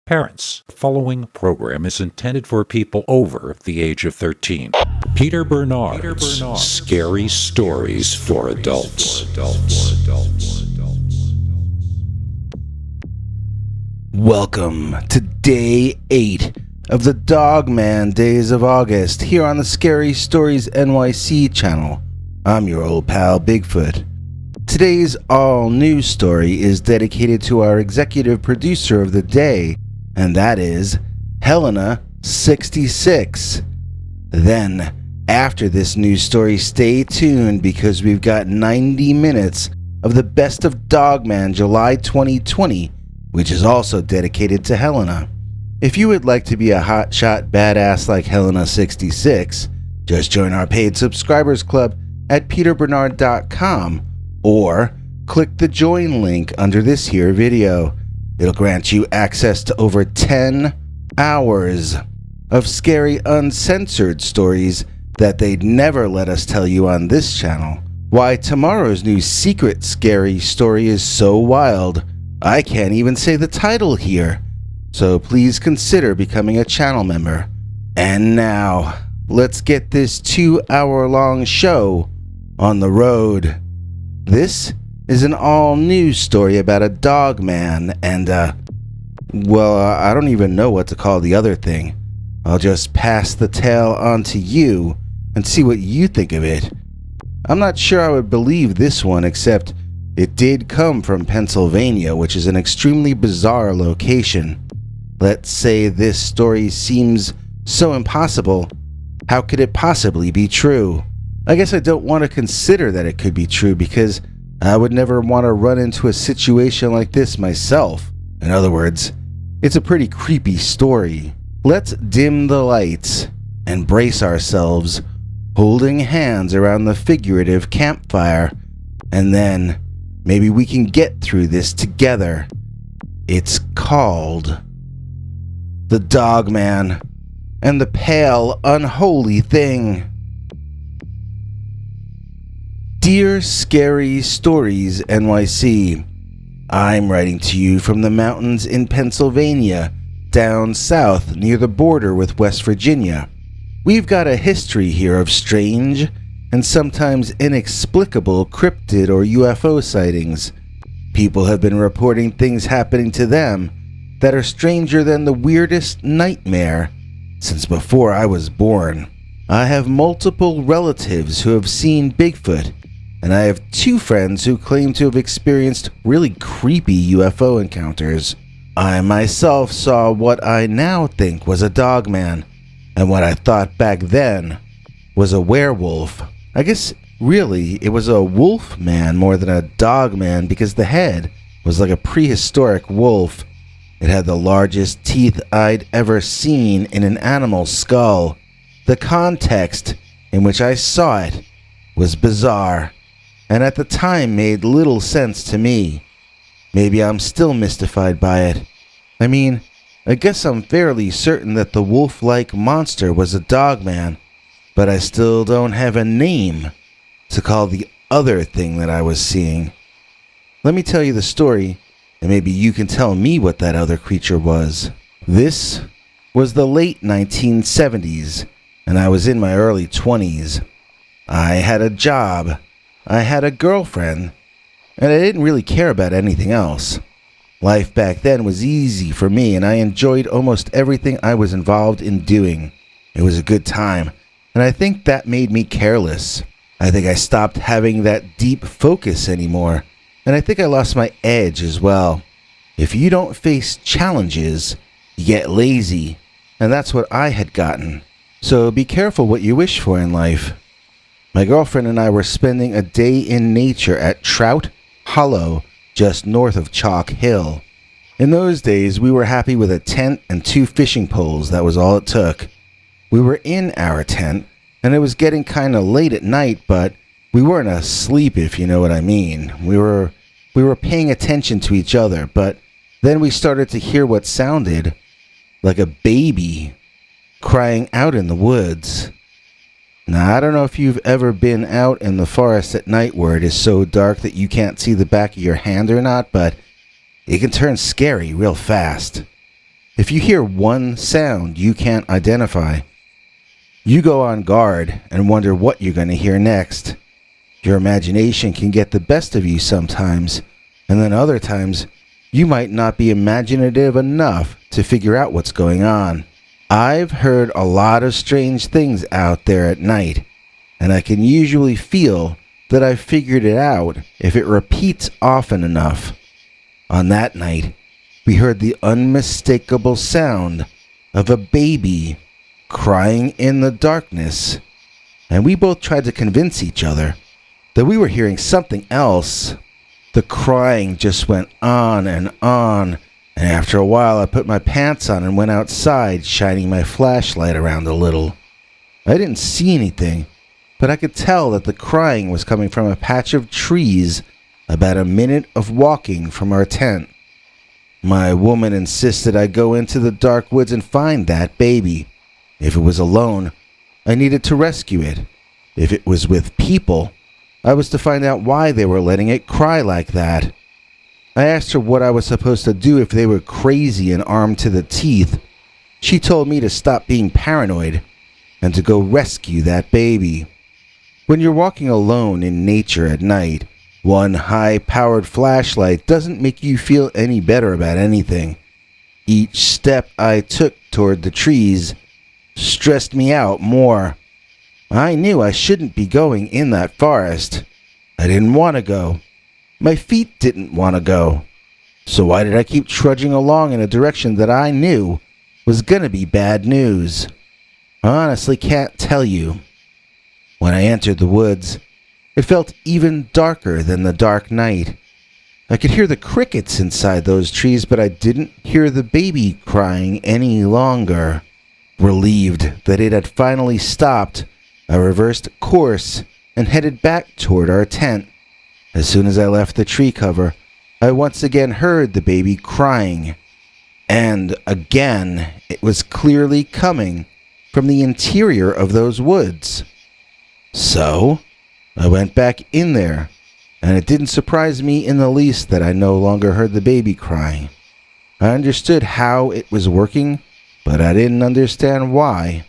Parents, the following program is intended for people over the age of 13. Peter Bernard's Scary Stories for Adults. Welcome to Day 8 of the Dogman Days of August here on the Scary Stories NYC channel. I'm your old pal Bigfoot. Today's all-new story is dedicated to our executive producer of the day, and that is Hellena 66. Then, after this news story, stay tuned because we've got 90 minutes of the Best of Dogman July 2020, which is also dedicated to Hellena. If you would like to be a hotshot badass like Hellena 66, just join our paid subscribers club at peterbernard.com or click the join link under this here video. It'll grant you access to over 10 hours of scary uncensored stories that they'd never let us tell you on this channel. Why tomorrow's new secret scary story is so wild, I can't even say the title here. So please consider becoming a channel member. And now, let's get this 2-hour-long show on the road. This is an all-new story about a dog man and, I don't even know what to call the other thing. I'll just pass the tale on to you and see what you think of it. I'm not sure I would believe this one, except it did come from Pennsylvania, which is an extremely bizarre location. Let's say this story seems so impossible. How could it possibly be true? I guess I don't want to consider that it could be true because I would never want to run into a situation like this myself. In other words, it's a pretty creepy story. Let's dim the lights and brace ourselves, holding hands around the figurative campfire, and then maybe we can get through this together. It's called The Dogman and the Pale Unholy Thing. Dear Scary Stories NYC, I'm writing to you from the mountains in Pennsylvania, down south near the border with West Virginia. We've got a history here of strange and sometimes inexplicable cryptid or UFO sightings. People have been reporting things happening to them that are stranger than the weirdest nightmare since before I was born. I have multiple relatives who have seen Bigfoot, and I have 2 friends who claim to have experienced really creepy UFO encounters. I myself saw what I now think was a dogman, and what I thought back then was a werewolf. I guess really it was a wolf man more than a dogman because the head was like a prehistoric wolf. It had the largest teeth I'd ever seen in an animal's skull. The context in which I saw it was bizarre, and at the time made little sense to me. Maybe I'm still mystified by it. I mean, I guess I'm fairly certain that the wolf-like monster was a dogman, but I still don't have a name to call the other thing that I was seeing. Let me tell you the story, and maybe you can tell me what that other creature was. This was the late 1970s, and I was in my early 20s. I had a job, I had a girlfriend, and I didn't really care about anything else. Life back then was easy for me, and I enjoyed almost everything I was involved in doing. It was a good time, and I think that made me careless. I think I stopped having that deep focus anymore, and I think I lost my edge as well. If you don't face challenges, you get lazy, and that's what I had gotten. So be careful what you wish for in life. My girlfriend and I were spending a day in nature at Trout Hollow, just north of Chalk Hill. In those days, we were happy with a tent and 2 fishing poles. That was all it took. We were in our tent, and it was getting kind of late at night, but we weren't asleep, if you know what I mean. We were paying attention to each other, but then we started to hear what sounded like a baby crying out in the woods. Now, I don't know if you've ever been out in the forest at night where it is so dark that you can't see the back of your hand or not, but it can turn scary real fast. If you hear one sound you can't identify, you go on guard and wonder what you're going to hear next. Your imagination can get the best of you sometimes, and then other times you might not be imaginative enough to figure out what's going on. I've heard a lot of strange things out there at night, and I can usually feel that I've figured it out if it repeats often enough. On that night, we heard the unmistakable sound of a baby crying in the darkness, and we both tried to convince each other that we were hearing something else. The crying just went on, and after a while I put my pants on and went outside, shining my flashlight around a little. I didn't see anything, but I could tell that the crying was coming from a patch of trees about a minute of walking from our tent. My woman insisted I go into the dark woods and find that baby. If it was alone, I needed to rescue it. If it was with people, I was to find out why they were letting it cry like that. I asked her what I was supposed to do if they were crazy and armed to the teeth. She told me to stop being paranoid and to go rescue that baby. When you're walking alone in nature at night, one high-powered flashlight doesn't make you feel any better about anything. Each step I took toward the trees stressed me out more. I knew I shouldn't be going in that forest. I didn't want to go. My feet didn't want to go. So why did I keep trudging along in a direction that I knew was going to be bad news? I honestly can't tell you. When I entered the woods, it felt even darker than the dark night. I could hear the crickets inside those trees, but I didn't hear the baby crying any longer. Relieved that it had finally stopped, I reversed course and headed back toward our tent. As soon as I left the tree cover, I once again heard the baby crying. And again, it was clearly coming from the interior of those woods. So, I went back in there, and it didn't surprise me in the least that I no longer heard the baby crying. I understood how it was working, but I didn't understand why.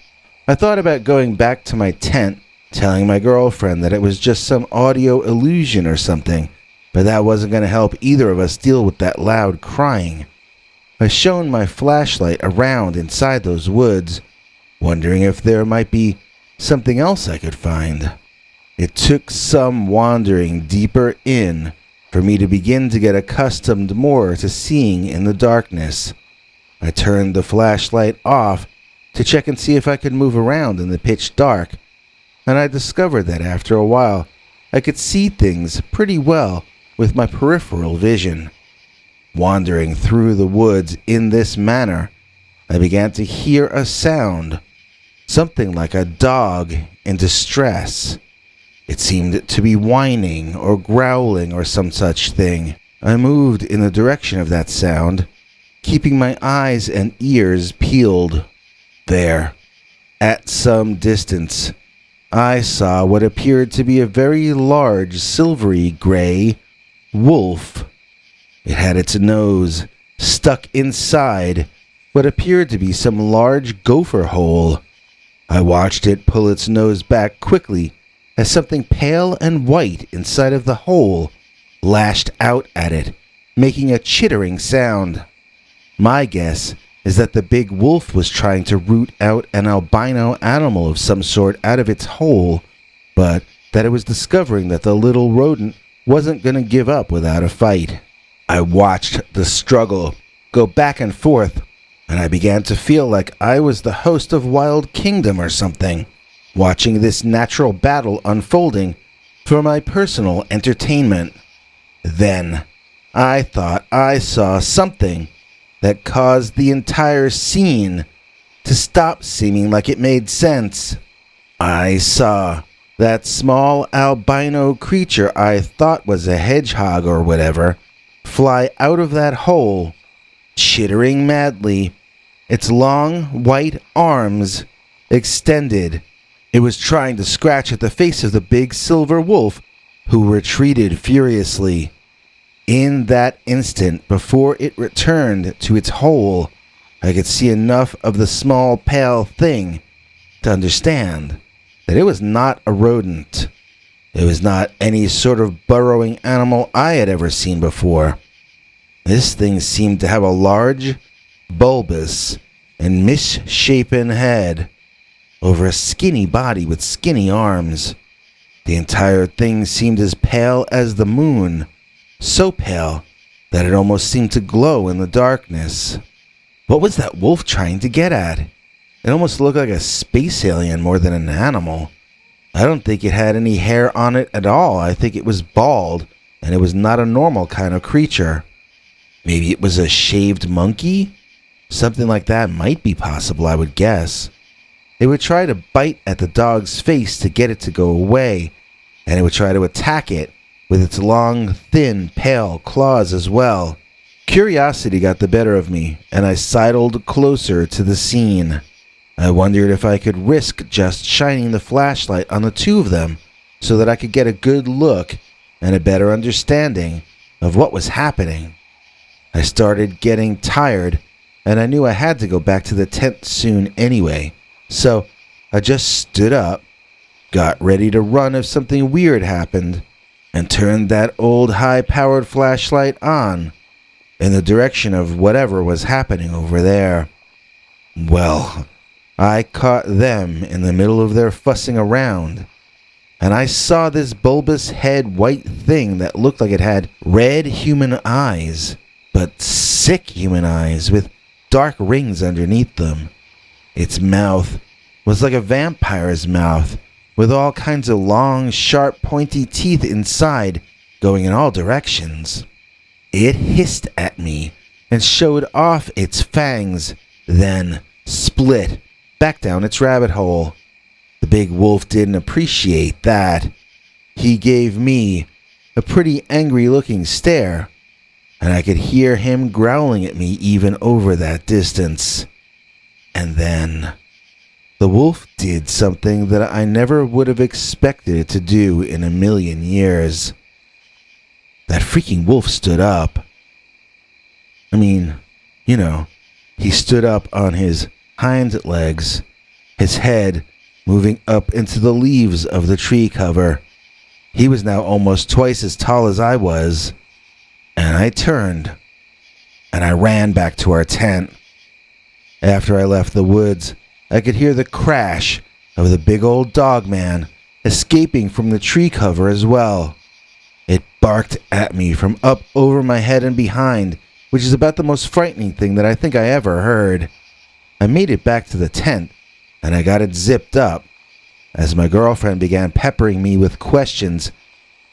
I thought about going back to my tent, telling my girlfriend that it was just some audio illusion or something, but that wasn't going to help either of us deal with that loud crying. I shone my flashlight around inside those woods, wondering if there might be something else I could find. It took some wandering deeper in for me to begin to get accustomed more to seeing in the darkness. I turned the flashlight off to check and see if I could move around in the pitch dark, and I discovered that after a while I could see things pretty well with my peripheral vision. Wandering through the woods in this manner, I began to hear a sound, something like a dog in distress. It seemed to be whining or growling or some such thing. I moved in the direction of that sound, keeping my eyes and ears peeled. There, at some distance, I saw what appeared to be a very large silvery gray wolf. It had its nose stuck inside what appeared to be some large gopher hole. I watched it pull its nose back quickly as something pale and white inside of the hole lashed out at it, making a chittering sound. My guess is that the big wolf was trying to root out an albino animal of some sort out of its hole, but that it was discovering that the little rodent wasn't going to give up without a fight. I watched the struggle go back and forth, and I began to feel like I was the host of Wild Kingdom or something, watching this natural battle unfolding for my personal entertainment. Then, I thought I saw something that caused the entire scene to stop seeming like it made sense. I saw that small albino creature I thought was a hedgehog or whatever fly out of that hole, chittering madly, its long white arms extended. It was trying to scratch at the face of the big silver wolf, who retreated furiously. In that instant, before it returned to its hole, I could see enough of the small, pale thing to understand that it was not a rodent. It was not any sort of burrowing animal I had ever seen before. This thing seemed to have a large, bulbous, and misshapen head over a skinny body with skinny arms. The entire thing seemed as pale as the moon, so pale that it almost seemed to glow in the darkness. What was that wolf trying to get at? It almost looked like a space alien more than an animal. I don't think it had any hair on it at all. I think it was bald, and it was not a normal kind of creature. Maybe it was a shaved monkey? Something like that might be possible, I would guess. It would try to bite at the dog's face to get it to go away, and it would try to attack it with its long, thin, pale claws as well. Curiosity got the better of me, and I sidled closer to the scene. I wondered if I could risk just shining the flashlight on the two of them so that I could get a good look and a better understanding of what was happening. I started getting tired, and I knew I had to go back to the tent soon anyway, so I just stood up, got ready to run if something weird happened, and turned that old high-powered flashlight on in the direction of whatever was happening over there. Well, I caught them in the middle of their fussing around, and I saw this bulbous head white thing that looked like it had red human eyes, but sick human eyes with dark rings underneath them. Its mouth was like a vampire's mouth, with all kinds of long, sharp, pointy teeth inside, going in all directions. It hissed at me and showed off its fangs, then split back down its rabbit hole. The big wolf didn't appreciate that. He gave me a pretty angry-looking stare, and I could hear him growling at me even over that distance. And then the wolf did something that I never would have expected it to do in a million years. That freaking wolf stood up. I mean, he stood up on his hind legs, his head moving up into the leaves of the tree cover. He was now almost twice as tall as I was, and I turned, and I ran back to our tent. After I left the woods, I could hear the crash of the big old Dogman escaping from the tree cover as well. It barked at me from up over my head and behind, which is about the most frightening thing that I think I ever heard. I made it back to the tent, and I got it zipped up. As my girlfriend began peppering me with questions,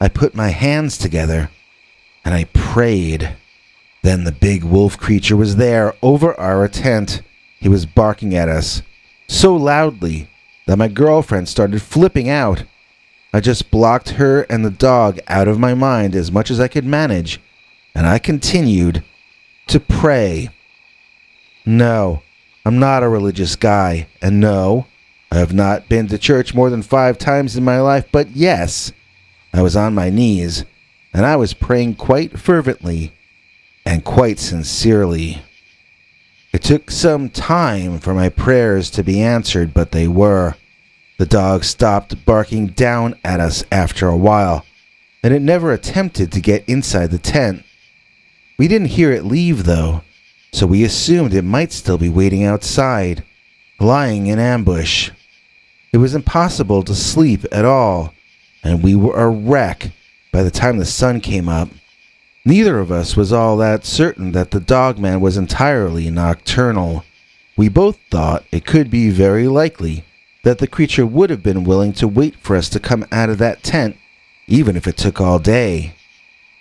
I put my hands together, and I prayed. Then the big wolf creature was there, over our tent. He was barking at us so loudly that my girlfriend started flipping out. I just blocked her and the dog out of my mind as much as I could manage, and I continued to pray. No, I'm not a religious guy, and no, I have not been to church more than 5 times in my life, but yes, I was on my knees, and I was praying quite fervently and quite sincerely. It took some time for my prayers to be answered, but they were. The dog stopped barking down at us after a while, and it never attempted to get inside the tent. We didn't hear it leave, though, so we assumed it might still be waiting outside, lying in ambush. It was impossible to sleep at all, and we were a wreck by the time the sun came up. Neither of us was all that certain that the Dogman was entirely nocturnal. We both thought it could be very likely that the creature would have been willing to wait for us to come out of that tent, even if it took all day.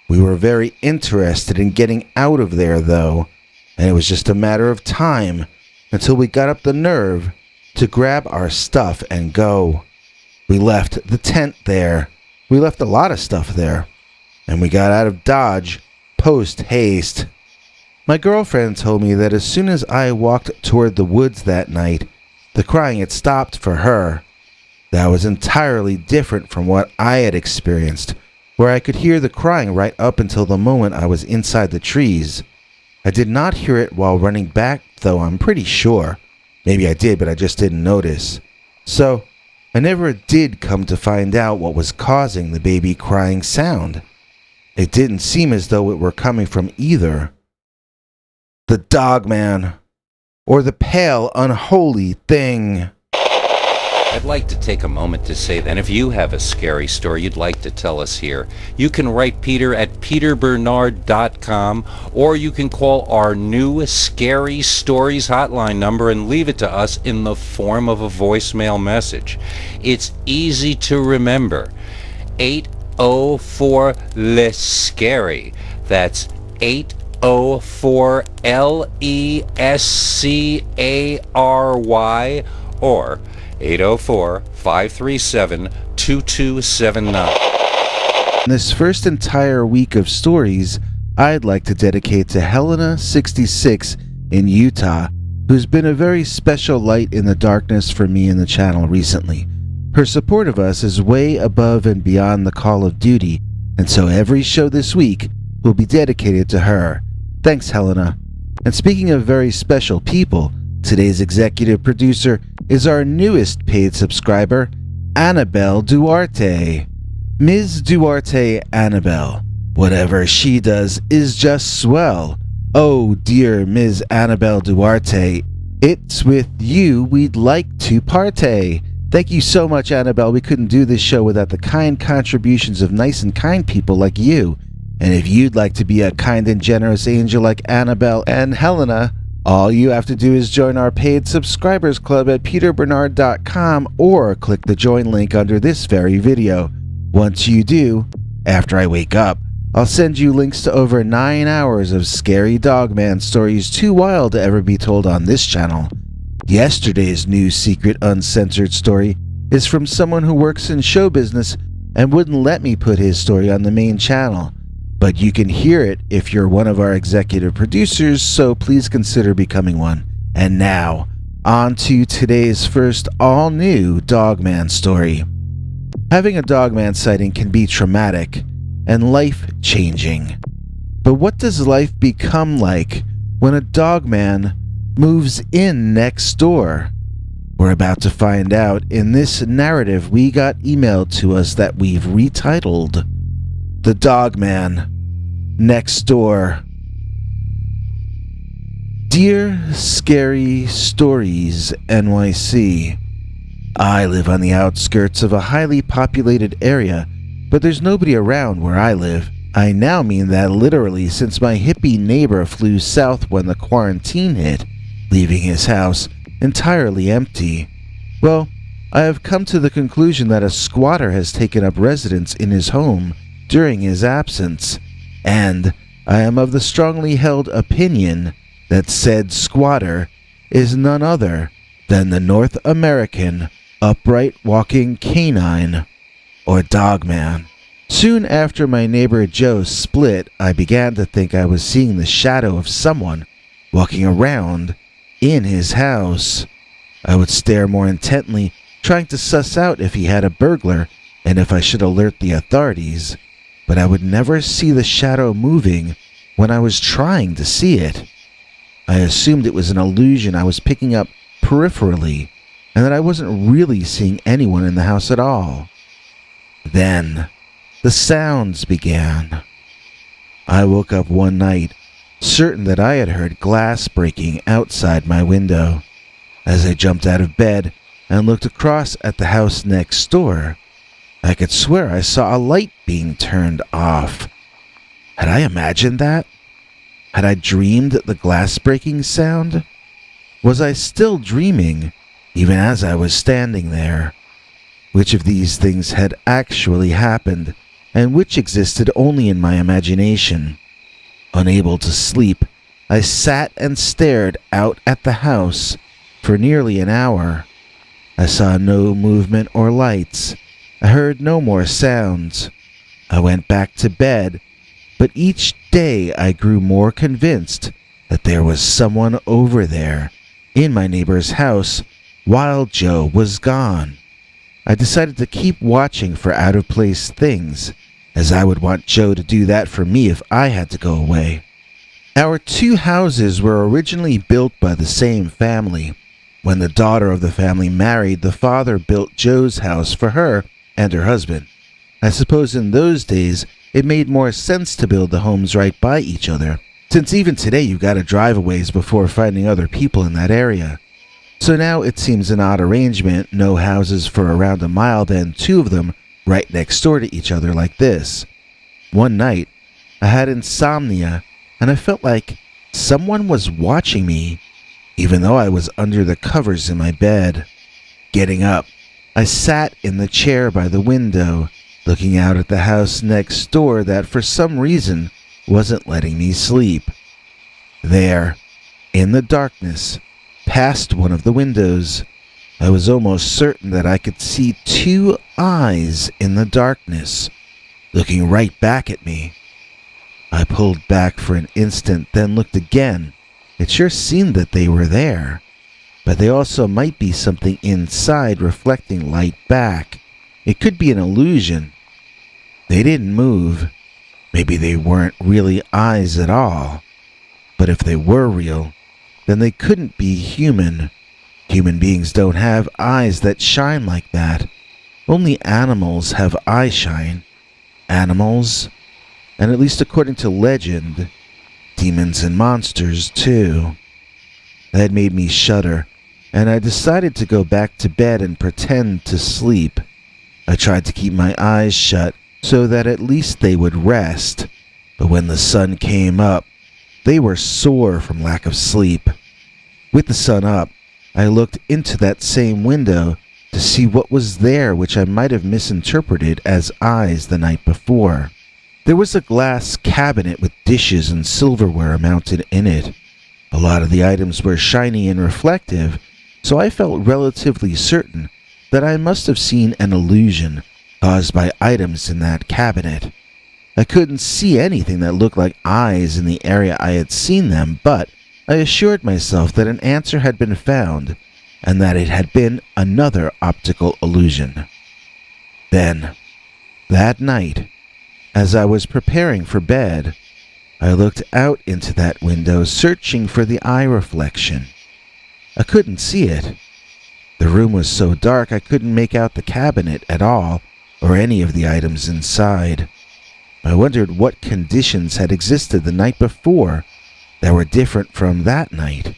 We were very interested in getting out of there, though, and it was just a matter of time until we got up the nerve to grab our stuff and go. We left the tent there. We left a lot of stuff there, and we got out of Dodge post-haste. My girlfriend told me that as soon as I walked toward the woods that night, the crying had stopped for her. That was entirely different from what I had experienced, where I could hear the crying right up until the moment I was inside the trees. I did not hear it while running back, though I'm pretty sure. Maybe I did, but I just didn't notice. So, I never did come to find out what was causing the baby crying sound. It didn't seem as though it were coming from either the Dogman or the pale, unholy thing. I'd like to take a moment to say that if you have a scary story you'd like to tell us here, you can write Peter at peterbernard.com, or you can call our new Scary Stories hotline number and leave it to us in the form of a voicemail message. It's easy to remember. 804-LESCARY. That's 804-LESCARY, or 804-537-2279. This first entire week of stories I'd like to dedicate to Hellena 66 in Utah, who's been a very special light in the darkness for me in the channel recently. Her support of us is way above and beyond the call of duty, and so every show this week will be dedicated to her. Thanks, Hellena. And speaking of very special people, today's executive producer is our newest paid subscriber, Annabelle Duarte. Ms. Duarte Annabelle. Whatever she does is just swell. Oh dear Ms. Annabelle Duarte, it's with you we'd like to partay. Thank you so much, Annabelle. We couldn't do this show without the kind contributions of nice and kind people like you. And if you'd like to be a kind and generous angel like Annabelle and Hellena, all you have to do is join our paid subscribers club at peterbernard.com or click the join link under this very video. Once you do, after I wake up, I'll send you links to over 9 hours of scary Dogman stories too wild to ever be told on this channel. Yesterday's new secret uncensored story is from someone who works in show business and wouldn't let me put his story on the main channel. But you can hear it if you're one of our executive producers, so please consider becoming one. And now, on to today's first all-new Dogman story. Having a Dogman sighting can be traumatic and life-changing. But what does life become like when a Dogman moves in next door? We're about to find out in this narrative we got emailed to us that we've retitled The Dogman Next Door. Dear Scary Stories NYC, I live on the outskirts of a highly populated area, but there's nobody around where I live. I now mean that literally, since my hippie neighbor flew south when the quarantine hit, leaving his house entirely empty. Well, I have come to the conclusion that a squatter has taken up residence in his home during his absence, and I am of the strongly held opinion that said squatter is none other than the North American upright walking canine, or Dogman. Soon after my neighbor Joe split, I began to think I was seeing the shadow of someone walking around in his house. I would stare more intently, trying to suss out if he had a burglar and if I should alert the authorities, but I would never see the shadow moving when I was trying to see it. I assumed it was an illusion I was picking up peripherally, and that I wasn't really seeing anyone in the house at all. Then, the sounds began. I woke up one night, certain that I had heard glass breaking outside my window. As I jumped out of bed and looked across at the house next door, I could swear I saw a light being turned off. Had I imagined that? Had I dreamed the glass breaking sound? Was I still dreaming, even as I was standing there? Which of these things had actually happened, and which existed only in my imagination? Unable to sleep, I sat and stared out at the house for nearly an hour. I saw no movement or lights. I heard no more sounds. I went back to bed, but each day I grew more convinced that there was someone over there in my neighbor's house while Joe was gone. I decided to keep watching for out-of-place things, as I would want Joe to do that for me if I had to go away. Our two houses were originally built by the same family. When the daughter of the family married, the father built Joe's house for her and her husband. I suppose in those days, it made more sense to build the homes right by each other, since even today you gotta drive a ways before finding other people in that area. So now it seems an odd arrangement, no houses for around a mile, then two of them right next door to each other like this. One night, I had insomnia, and I felt like someone was watching me, even though I was under the covers in my bed. Getting up, I sat in the chair by the window, looking out at the house next door that for some reason wasn't letting me sleep. There, in the darkness, past one of the windows, I was almost certain that I could see two eyes in the darkness, looking right back at me. I pulled back for an instant, then looked again. It sure seemed that they were there, but they also might be something inside reflecting light back. It could be an illusion. They didn't move. Maybe they weren't really eyes at all. But if they were real, then they couldn't be human. Human beings don't have eyes that shine like that. Only animals have eye shine. Animals, and at least according to legend, demons and monsters too. That made me shudder, and I decided to go back to bed and pretend to sleep. I tried to keep my eyes shut so that at least they would rest, but when the sun came up, they were sore from lack of sleep. With the sun up, I looked into that same window to see what was there, which I might have misinterpreted as eyes the night before. There was a glass cabinet with dishes and silverware mounted in it. A lot of the items were shiny and reflective, so I felt relatively certain that I must have seen an illusion caused by items in that cabinet. I couldn't see anything that looked like eyes in the area I had seen them, but I assured myself that an answer had been found, and that it had been another optical illusion. Then, that night, as I was preparing for bed, I looked out into that window, searching for the eye reflection. I couldn't see it. The room was so dark I couldn't make out the cabinet at all, or any of the items inside. I wondered what conditions had existed the night before that were different from that night.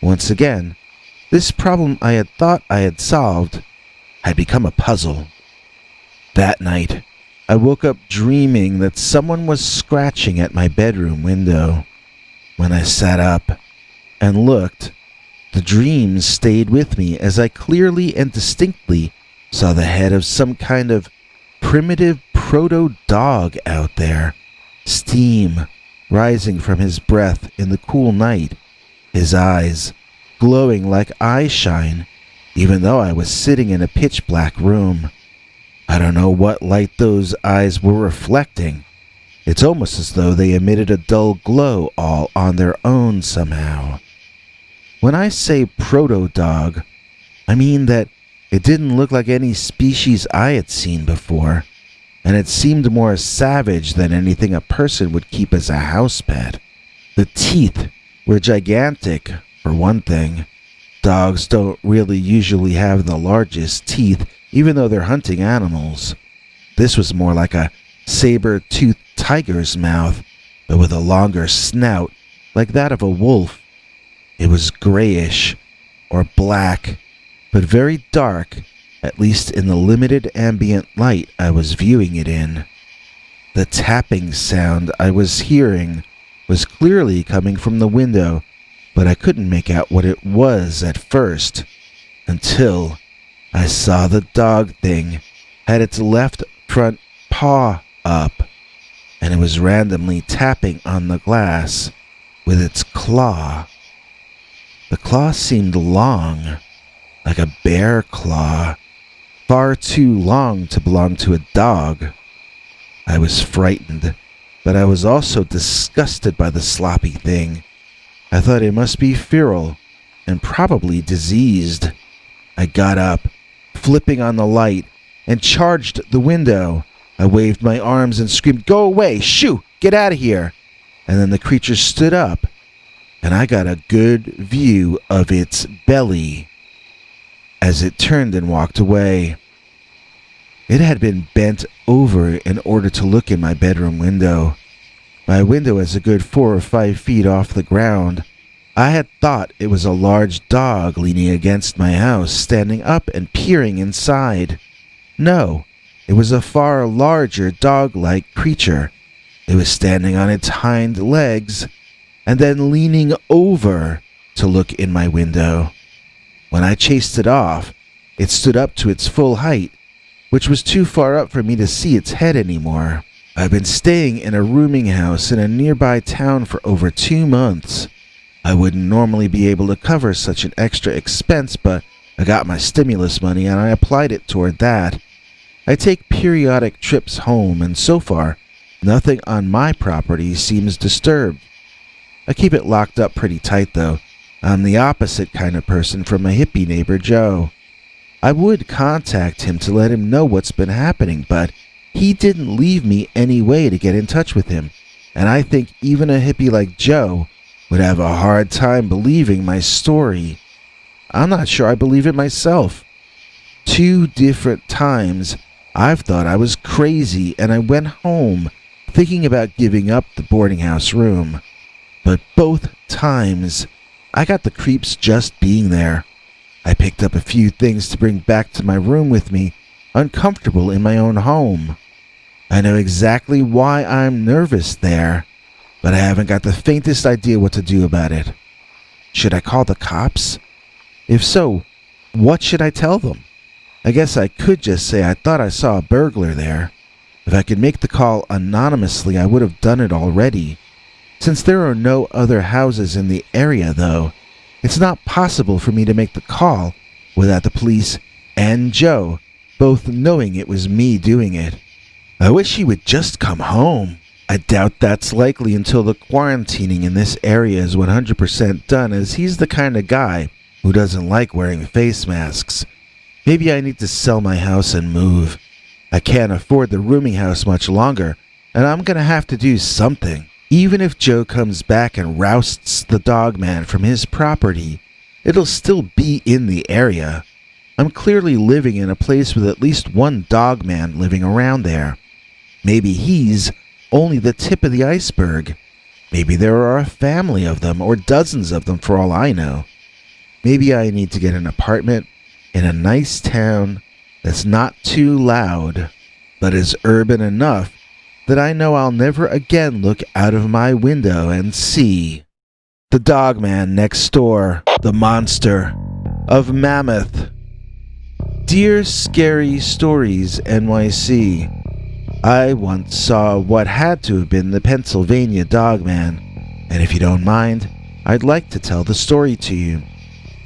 Once again, this problem I had thought I had solved had become a puzzle. That night, I woke up dreaming that someone was scratching at my bedroom window. When I sat up and looked, the dream stayed with me as I clearly and distinctly saw the head of some kind of primitive proto-dog out there, steam rising from his breath in the cool night, his eyes glowing like eye shine, even though I was sitting in a pitch-black room. I don't know what light those eyes were reflecting. It's almost as though they emitted a dull glow all on their own somehow. When I say proto-dog, I mean that it didn't look like any species I had seen before, and it seemed more savage than anything a person would keep as a house pet. The teeth were gigantic, for one thing. Dogs don't really usually have the largest teeth, even though they're hunting animals. This was more like a saber-toothed tiger's mouth, but with a longer snout, like that of a wolf. It was grayish, or black, but very dark, at least in the limited ambient light I was viewing it in. The tapping sound I was hearing was clearly coming from the window, but I couldn't make out what it was at first, until I saw the dog thing had its left front paw up, and it was randomly tapping on the glass with its claw. The claw seemed long, like a bear claw, far too long to belong to a dog. I was frightened, but I was also disgusted by the sloppy thing. I thought it must be feral and probably diseased. I got up, flipping on the light, and charged the window. I waved my arms and screamed, "Go away! Shoo! Get out of here!" and then the creature stood up, and I got a good view of its belly as it turned and walked away. It had been bent over in order to look in my bedroom window. My window is a good 4 or 5 feet off the ground. I had thought it was a large dog leaning against my house, standing up and peering inside. No, it was a far larger dog-like creature. It was standing on its hind legs and then leaning over to look in my window. When I chased it off, it stood up to its full height, which was too far up for me to see its head anymore. I've been staying in a rooming house in a nearby town for over 2 months. I wouldn't normally be able to cover such an extra expense, but I got my stimulus money and I applied it toward that. I take periodic trips home, and so far, nothing on my property seems disturbed. I keep it locked up pretty tight, though. I'm the opposite kind of person from my hippie neighbor Joe. I would contact him to let him know what's been happening, but he didn't leave me any way to get in touch with him, and I think even a hippie like Joe would have a hard time believing my story. I'm not sure I believe it myself. 2 different times I've thought I was crazy, and I went home thinking about giving up the boarding house room. But both times, I got the creeps just being there. I picked up a few things to bring back to my room with me, uncomfortable in my own home. I know exactly why I'm nervous there, but I haven't got the faintest idea what to do about it. Should I call the cops? If so, what should I tell them? I guess I could just say I thought I saw a burglar there. If I could make the call anonymously, I would have done it already. Since there are no other houses in the area, though, it's not possible for me to make the call without the police and Joe both knowing it was me doing it. I wish he would just come home. I doubt that's likely until the quarantining in this area is 100% done, as he's the kind of guy who doesn't like wearing face masks. Maybe I need to sell my house and move. I can't afford the rooming house much longer, and I'm gonna have to do something. Even if Joe comes back and rousts the Dogman from his property, it'll still be in the area. I'm clearly living in a place with at least one Dogman living around there. Maybe he's only the tip of the iceberg. Maybe there are a family of them, or dozens of them for all I know. Maybe I need to get an apartment in a nice town that's not too loud, but is urban enough that I know I'll never again look out of my window and see the Dogman next door, the monster of Mammoth. Dear Scary Stories NYC, I once saw what had to have been the Pennsylvania Dogman, and if you don't mind, I'd like to tell the story to you.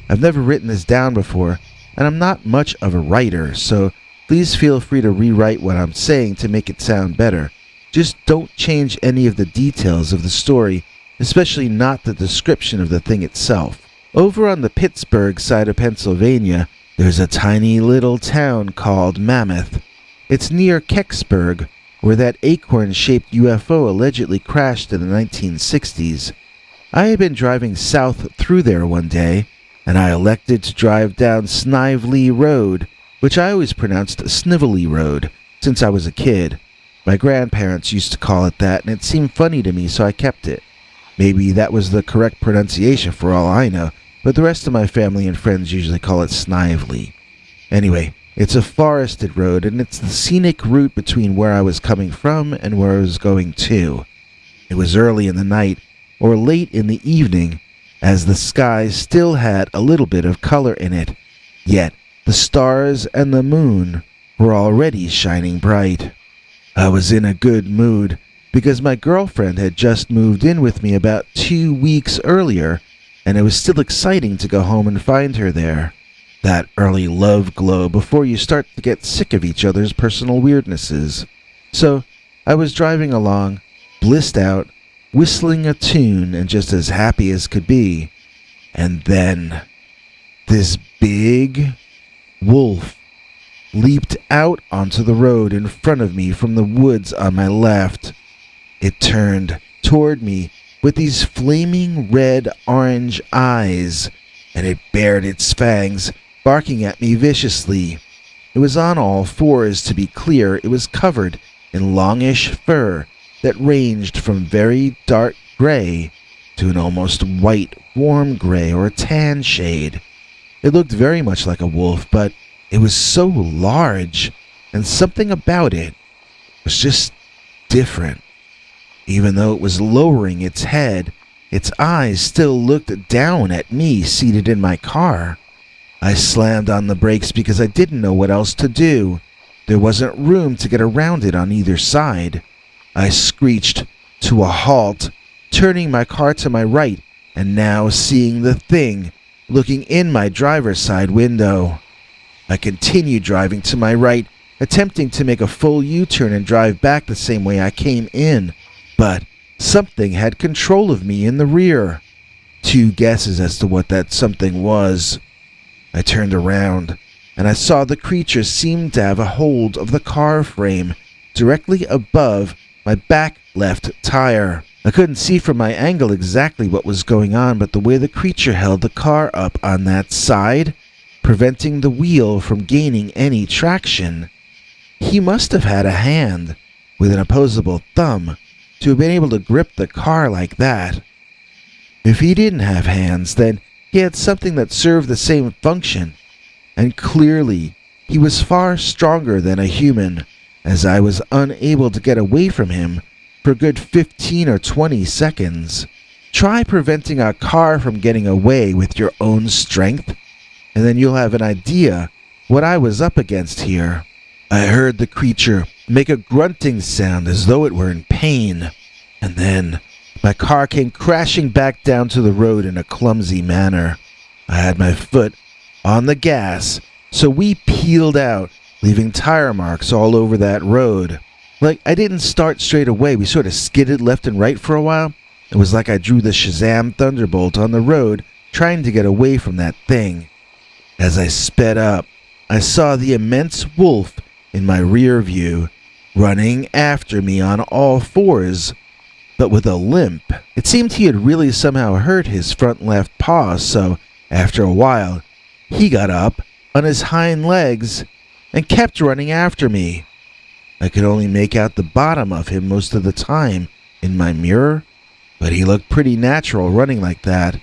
I've never written this down before, and I'm not much of a writer, so please feel free to rewrite what I'm saying to make it sound better. Just don't change any of the details of the story, especially not the description of the thing itself. Over on the Pittsburgh side of Pennsylvania, there's a tiny little town called Mammoth. It's near Kecksburg, where that acorn-shaped UFO allegedly crashed in the 1960s. I had been driving south through there one day, and I elected to drive down Snively Road, which I always pronounced Snively Road, since I was a kid. My grandparents used to call it that, and it seemed funny to me, so I kept it. Maybe that was the correct pronunciation for all I know, but the rest of my family and friends usually call it Snively. Anyway, it's a forested road, and it's the scenic route between where I was coming from and where I was going to. It was early in the night, or late in the evening, as the sky still had a little bit of color in it, yet the stars and the moon were already shining bright. I was in a good mood because my girlfriend had just moved in with me about 2 weeks earlier, and it was still exciting to go home and find her there. That early love glow before you start to get sick of each other's personal weirdnesses. So I was driving along, blissed out, whistling a tune and just as happy as could be. And then this big wolf leaped out onto the road in front of me from the woods on my left. It turned toward me with these flaming red-orange eyes, and it bared its fangs, barking at me viciously. It was on all fours, to be clear. It was covered in longish fur that ranged from very dark gray to an almost white, warm gray or tan shade. It looked very much like a wolf, but it was so large, and something about it was just different. Even though it was lowering its head, its eyes still looked down at me seated in my car. I slammed on the brakes because I didn't know what else to do. There wasn't room to get around it on either side. I screeched to a halt, turning my car to my right, and now seeing the thing looking in my driver's side window. I continued driving to my right, attempting to make a full U-turn and drive back the same way I came in, but something had control of me in the rear. 2 guesses as to what that something was. I turned around, and I saw the creature seemed to have a hold of the car frame directly above my back left tire. I couldn't see from my angle exactly what was going on, but the way the creature held the car up on that side, preventing the wheel from gaining any traction, he must have had a hand with an opposable thumb to have been able to grip the car like that. If he didn't have hands, then he had something that served the same function, and clearly he was far stronger than a human, as I was unable to get away from him for a good 15 or 20 seconds. Try preventing a car from getting away with your own strength, and then you'll have an idea what I was up against here. I heard the creature make a grunting sound as though it were in pain, and then my car came crashing back down to the road in a clumsy manner. I had my foot on the gas, so we peeled out, leaving tire marks all over that road. Like, I didn't start straight away. We sort of skidded left and right for a while. It was like I drew the Shazam Thunderbolt on the road, trying to get away from that thing. As I sped up, I saw the immense wolf in my rear view, running after me on all fours, but with a limp. It seemed he had really somehow hurt his front left paw, so after a while, he got up on his hind legs and kept running after me. I could only make out the bottom of him most of the time in my mirror, but he looked pretty natural running like that.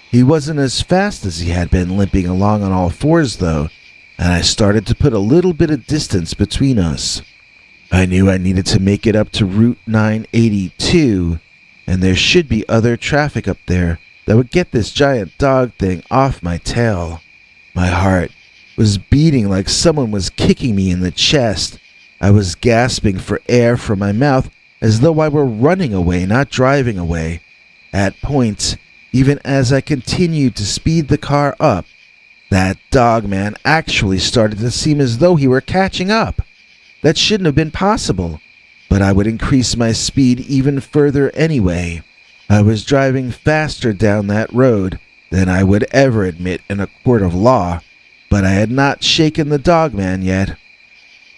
He wasn't as fast as he had been limping along on all fours, though, and I started to put a little bit of distance between us. I knew I needed to make it up to Route 982, and there should be other traffic up there that would get this giant dog thing off my tail. My heart was beating like someone was kicking me in the chest. I was gasping for air from my mouth as though I were running away, not driving away. At points, even as I continued to speed the car up, that Dogman actually started to seem as though he were catching up. That shouldn't have been possible, but I would increase my speed even further anyway. I was driving faster down that road than I would ever admit in a court of law, but I had not shaken the Dogman yet.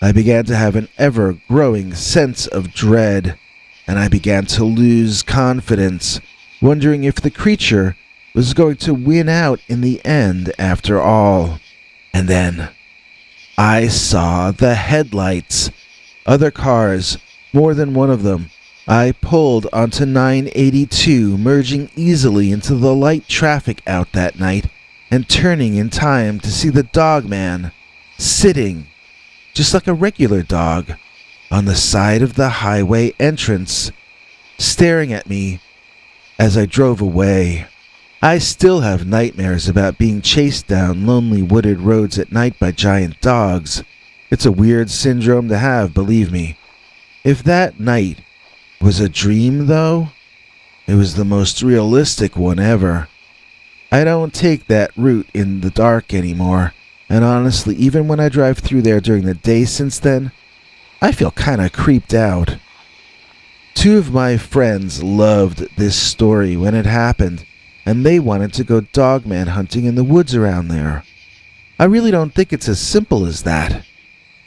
I began to have an ever-growing sense of dread, and I began to lose confidence, wondering if the creature was going to win out in the end after all. And then I saw the headlights. Other cars, more than one of them. I pulled onto 982, merging easily into the light traffic out that night, and turning in time to see the Dogman sitting, just like a regular dog, on the side of the highway entrance, staring at me as I drove away. I still have nightmares about being chased down lonely wooded roads at night by giant dogs. It's a weird syndrome to have, believe me. If that night was a dream, though, it was the most realistic one ever. I don't take that route in the dark anymore, and honestly, even when I drive through there during the day since then, I feel kinda creeped out. 2 of my friends loved this story when it happened, and they wanted to go Dogman hunting in the woods around there. I really don't think it's as simple as that.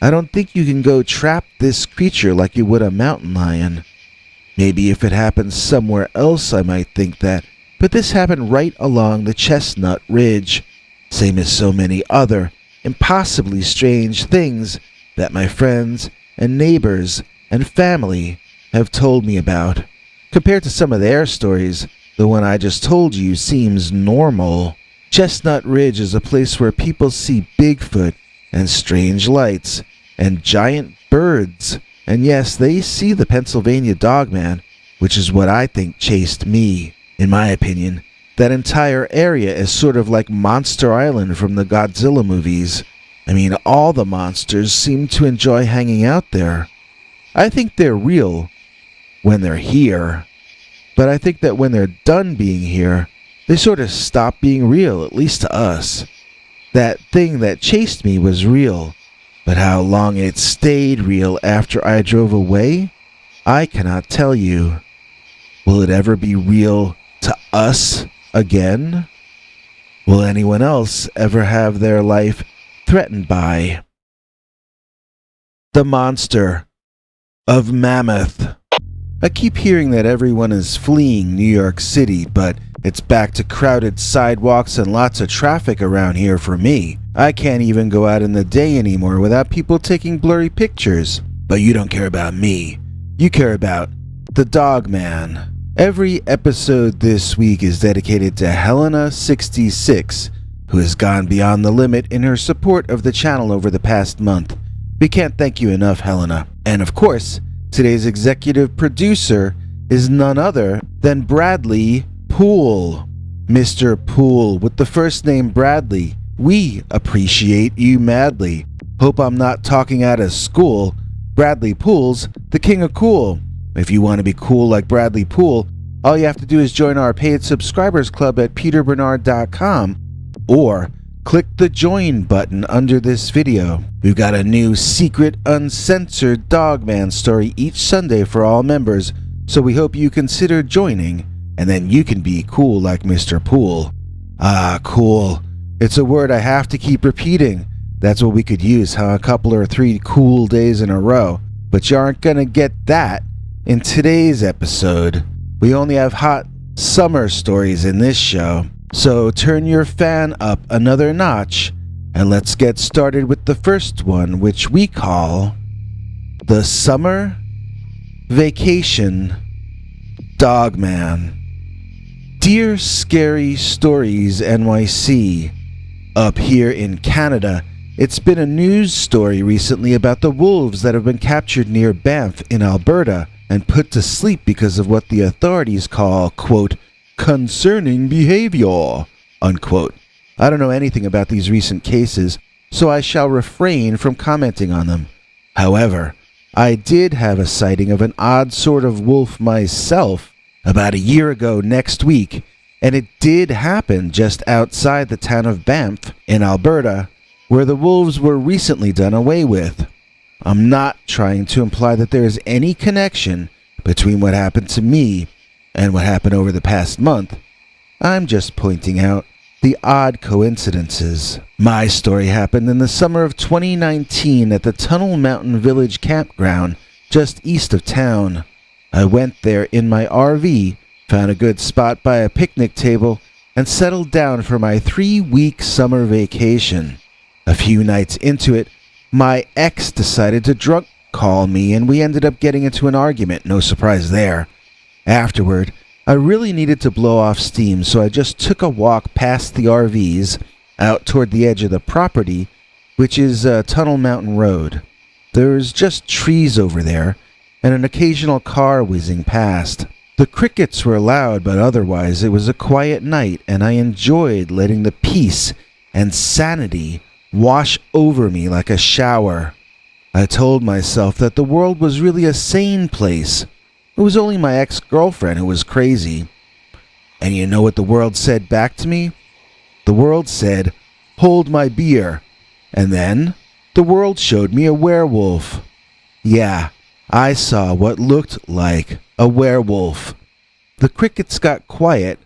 I don't think you can go trap this creature like you would a mountain lion. Maybe if it happened somewhere else I might think that, but this happened right along the Chestnut Ridge, same as so many other impossibly strange things that my friends and neighbors and family have told me about. Compared to some of their stories, the one I just told you seems normal. Chestnut Ridge is a place where people see Bigfoot and strange lights and giant birds. And yes, they see the Pennsylvania Dogman, which is what I think chased me. In my opinion, that entire area is sort of like Monster Island from the Godzilla movies. I mean, all the monsters seem to enjoy hanging out there. I think they're real when they're here, but I think that when they're done being here, they sort of stop being real, at least to us. That thing that chased me was real, but how long it stayed real after I drove away, I cannot tell you. Will it ever be real to us again? Will anyone else ever have their life threatened by the monster of Mammoth? I keep hearing that everyone is fleeing New York City, but it's back to crowded sidewalks and lots of traffic around here for me. I can't even go out in the day anymore without people taking blurry pictures. But you don't care about me. You care about the Dogman. Every episode this week is dedicated to Hellena 66, who has gone beyond the limit in her support of the channel over the past month. We can't thank you enough, Hellena. And of course, today's executive producer is none other than Bradley Poole. Mr. Poole, with the first name Bradley, we appreciate you madly. Hope I'm not talking out of school. Bradley Poole's the king of cool. If you want to be cool like Bradley Poole, all you have to do is join our paid subscribers club at peterbernard.com or click the join button under this video. We've got a new secret uncensored Dogman story each Sunday for all members, so we hope you consider joining, and then you can be cool like Mr. Poole. Ah, cool. It's a word I have to keep repeating. That's what we could use, huh? A couple or three cool days in a row. But you aren't gonna get that in today's episode. We only have hot summer stories in this show. So turn your fan up another notch, and let's get started with the first one, which we call the Summer Vacation Dogman. Dear Scary Stories NYC, up here in Canada, it's been a news story recently about the wolves that have been captured near Banff in Alberta and put to sleep because of what the authorities call, quote, concerning behavior, unquote. I don't know anything about these recent cases, so I shall refrain from commenting on them. However, I did have a sighting of an odd sort of wolf myself about a year ago next week, and it did happen just outside the town of Banff in Alberta, where the wolves were recently done away with. I'm not trying to imply that there is any connection between what happened to me and what happened over the past month. I'm just pointing out the odd coincidences. My story happened in the summer of 2019 at the Tunnel Mountain Village campground just east of town. I went there in my RV, found a good spot by a picnic table, and settled down for my 3-week summer vacation. A few nights into it, my ex decided to drunk call me, and we ended up getting into an argument. No surprise there. Afterward, I really needed to blow off steam, so I just took a walk past the RVs out toward the edge of the property, which is Tunnel Mountain Road. There's just trees over there, and an occasional car whizzing past. The crickets were loud, but otherwise it was a quiet night, and I enjoyed letting the peace and sanity wash over me like a shower. I told myself that the world was really a sane place. It was only my ex-girlfriend who was crazy. And you know what the world said back to me? The world said, "Hold my beer." And then, the world showed me a werewolf. Yeah, I saw what looked like a werewolf. The crickets got quiet.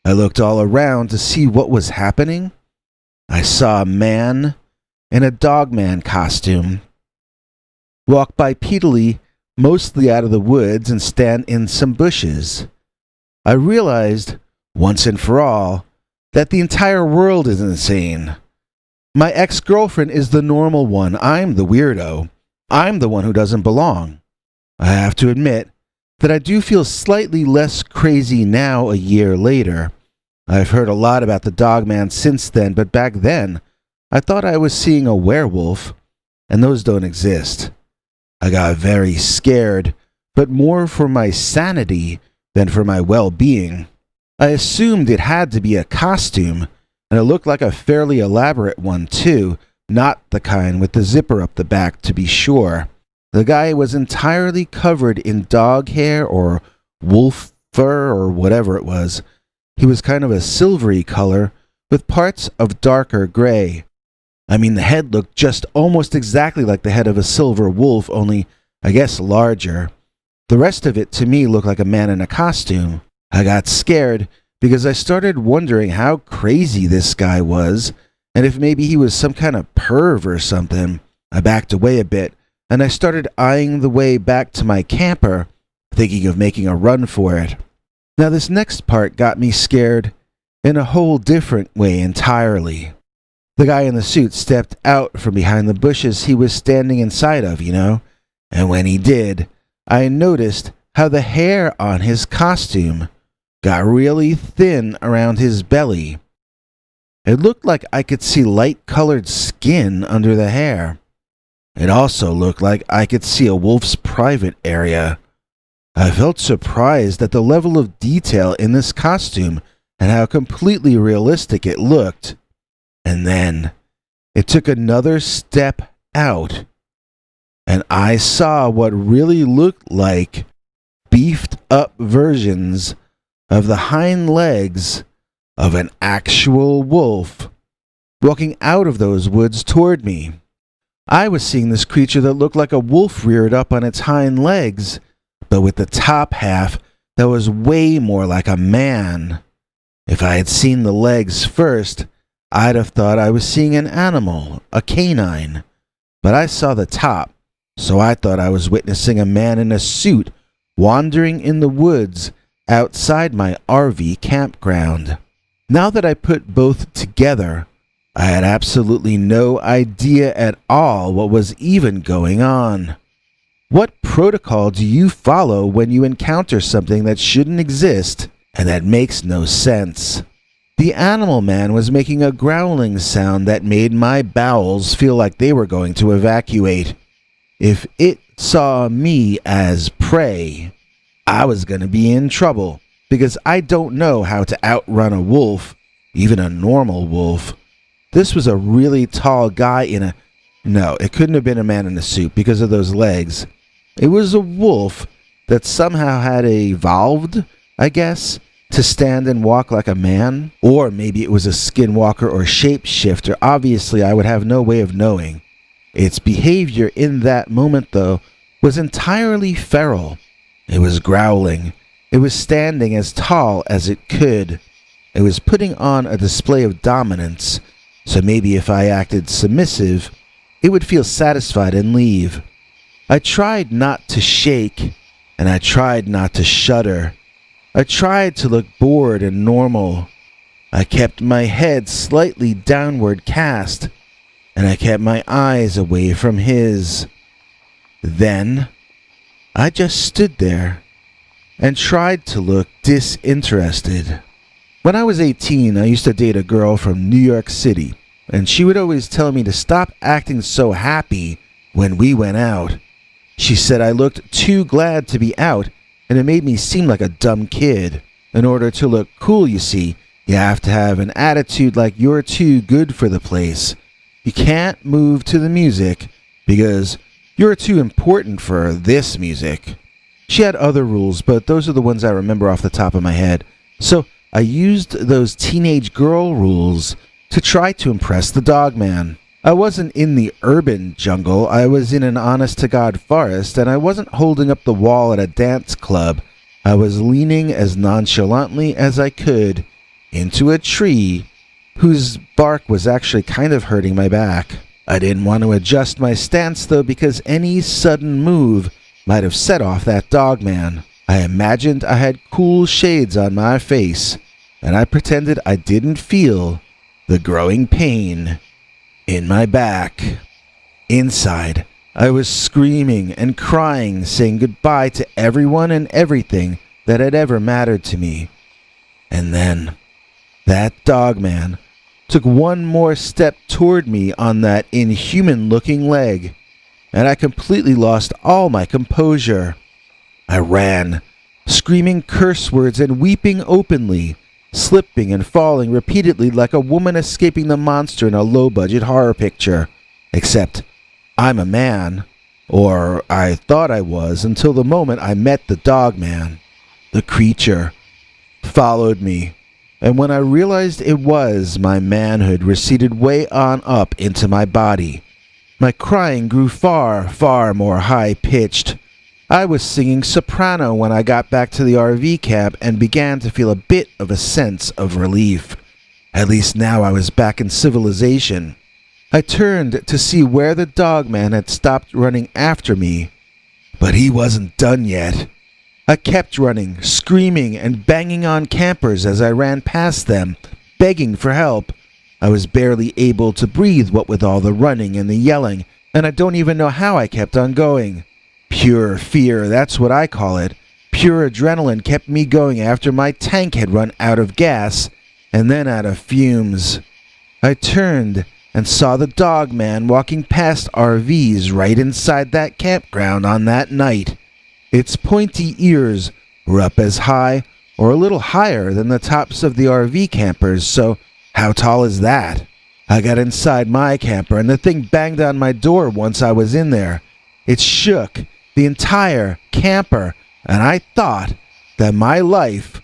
I looked all around to see what was happening. I saw a man in a Dogman costume walk bipedally mostly out of the woods, and stand in some bushes. I realized, once and for all, that the entire world is insane. My ex-girlfriend is the normal one. I'm the weirdo. I'm the one who doesn't belong. I have to admit that I do feel slightly less crazy now a year later. I've heard a lot about the Dogman since then, but back then, I thought I was seeing a werewolf, and those don't exist. I got very scared, but more for my sanity than for my well-being. I assumed it had to be a costume, and it looked like a fairly elaborate one too, not the kind with the zipper up the back, to be sure. The guy was entirely covered in dog hair or wolf fur or whatever it was. He was kind of a silvery color with parts of darker gray. I mean, the head looked just almost exactly like the head of a silver wolf, only, I guess, larger. The rest of it to me looked like a man in a costume. I got scared because I started wondering how crazy this guy was, and if maybe he was some kind of perv or something. I backed away a bit, and I started eyeing the way back to my camper, thinking of making a run for it. Now this next part got me scared in a whole different way entirely. The guy in the suit stepped out from behind the bushes he was standing inside of, and when he did, I noticed how the hair on his costume got really thin around his belly. It looked like I could see light-colored skin under the hair. It also looked like I could see a wolf's private area. I felt surprised at the level of detail in this costume and how completely realistic it looked. And then it took another step out, and I saw what really looked like beefed up versions of the hind legs of an actual wolf walking out of those woods toward me. I was seeing this creature that looked like a wolf reared up on its hind legs, but with the top half that was way more like a man. If I had seen the legs first, I'd have thought I was seeing an animal, a canine. But I saw the top, so I thought I was witnessing a man in a suit wandering in the woods outside my RV campground. Now that I put both together, I had absolutely no idea at all what was even going on. What protocol do you follow when you encounter something that shouldn't exist and that makes no sense? The animal man was making a growling sound that made my bowels feel like they were going to evacuate. If it saw me as prey, I was going to be in trouble, because I don't know how to outrun a wolf, even a normal wolf. This was a really tall guy in a... No, it couldn't have been a man in a suit because of those legs. It was a wolf that somehow had evolved, I guess, to stand and walk like a man. Or maybe it was a skinwalker or shapeshifter. Obviously, I would have no way of knowing. Its behavior in that moment, though, was entirely feral. It was growling. It was standing as tall as it could. It was putting on a display of dominance, so maybe if I acted submissive, it would feel satisfied and leave. I tried not to shake, and I tried not to shudder. I tried to look bored and normal. I kept my head slightly downward cast, and I kept my eyes away from his. Then, I just stood there and tried to look disinterested. When I was 18, I used to date a girl from New York City, and she would always tell me to stop acting so happy when we went out. She said I looked too glad to be out, and it made me seem like a dumb kid. In order to look cool, you see, you have to have an attitude like you're too good for the place. You can't move to the music because you're too important for this music. She had other rules, but those are the ones I remember off the top of my head. So I used those teenage girl rules to try to impress the Dogman. I wasn't in the urban jungle, I was in an honest-to-God forest, and I wasn't holding up the wall at a dance club. I was leaning as nonchalantly as I could into a tree whose bark was actually kind of hurting my back. I didn't want to adjust my stance, though, because any sudden move might have set off that Dogman. I imagined I had cool shades on my face, and I pretended I didn't feel the growing pain in my back. Inside, I was screaming and crying, saying goodbye to everyone and everything that had ever mattered to me. And then, that Dogman took one more step toward me on that inhuman-looking leg, and I completely lost all my composure. I ran, screaming curse words and weeping openly, slipping and falling repeatedly like a woman escaping the monster in a low-budget horror picture. Except, I'm a man, or I thought I was until the moment I met the Dogman. The creature followed me, and when I realized it was, my manhood receded way on up into my body. My crying grew far, far more high-pitched. I was singing soprano when I got back to the RV camp and began to feel a bit of a sense of relief. At least now I was back in civilization. I turned to see where the Dogman had stopped running after me, but he wasn't done yet. I kept running, screaming and banging on campers as I ran past them, begging for help. I was barely able to breathe, what with all the running and the yelling, and I don't even know how I kept on going. Pure fear, that's what I call it. Pure adrenaline kept me going after my tank had run out of gas, and then out of fumes. I turned and saw the Dogman walking past RVs right inside that campground on that night. Its pointy ears were up as high or a little higher than the tops of the RV campers, so how tall is that? I got inside my camper and the thing banged on my door once I was in there. It shook the entire camper, and I thought that my life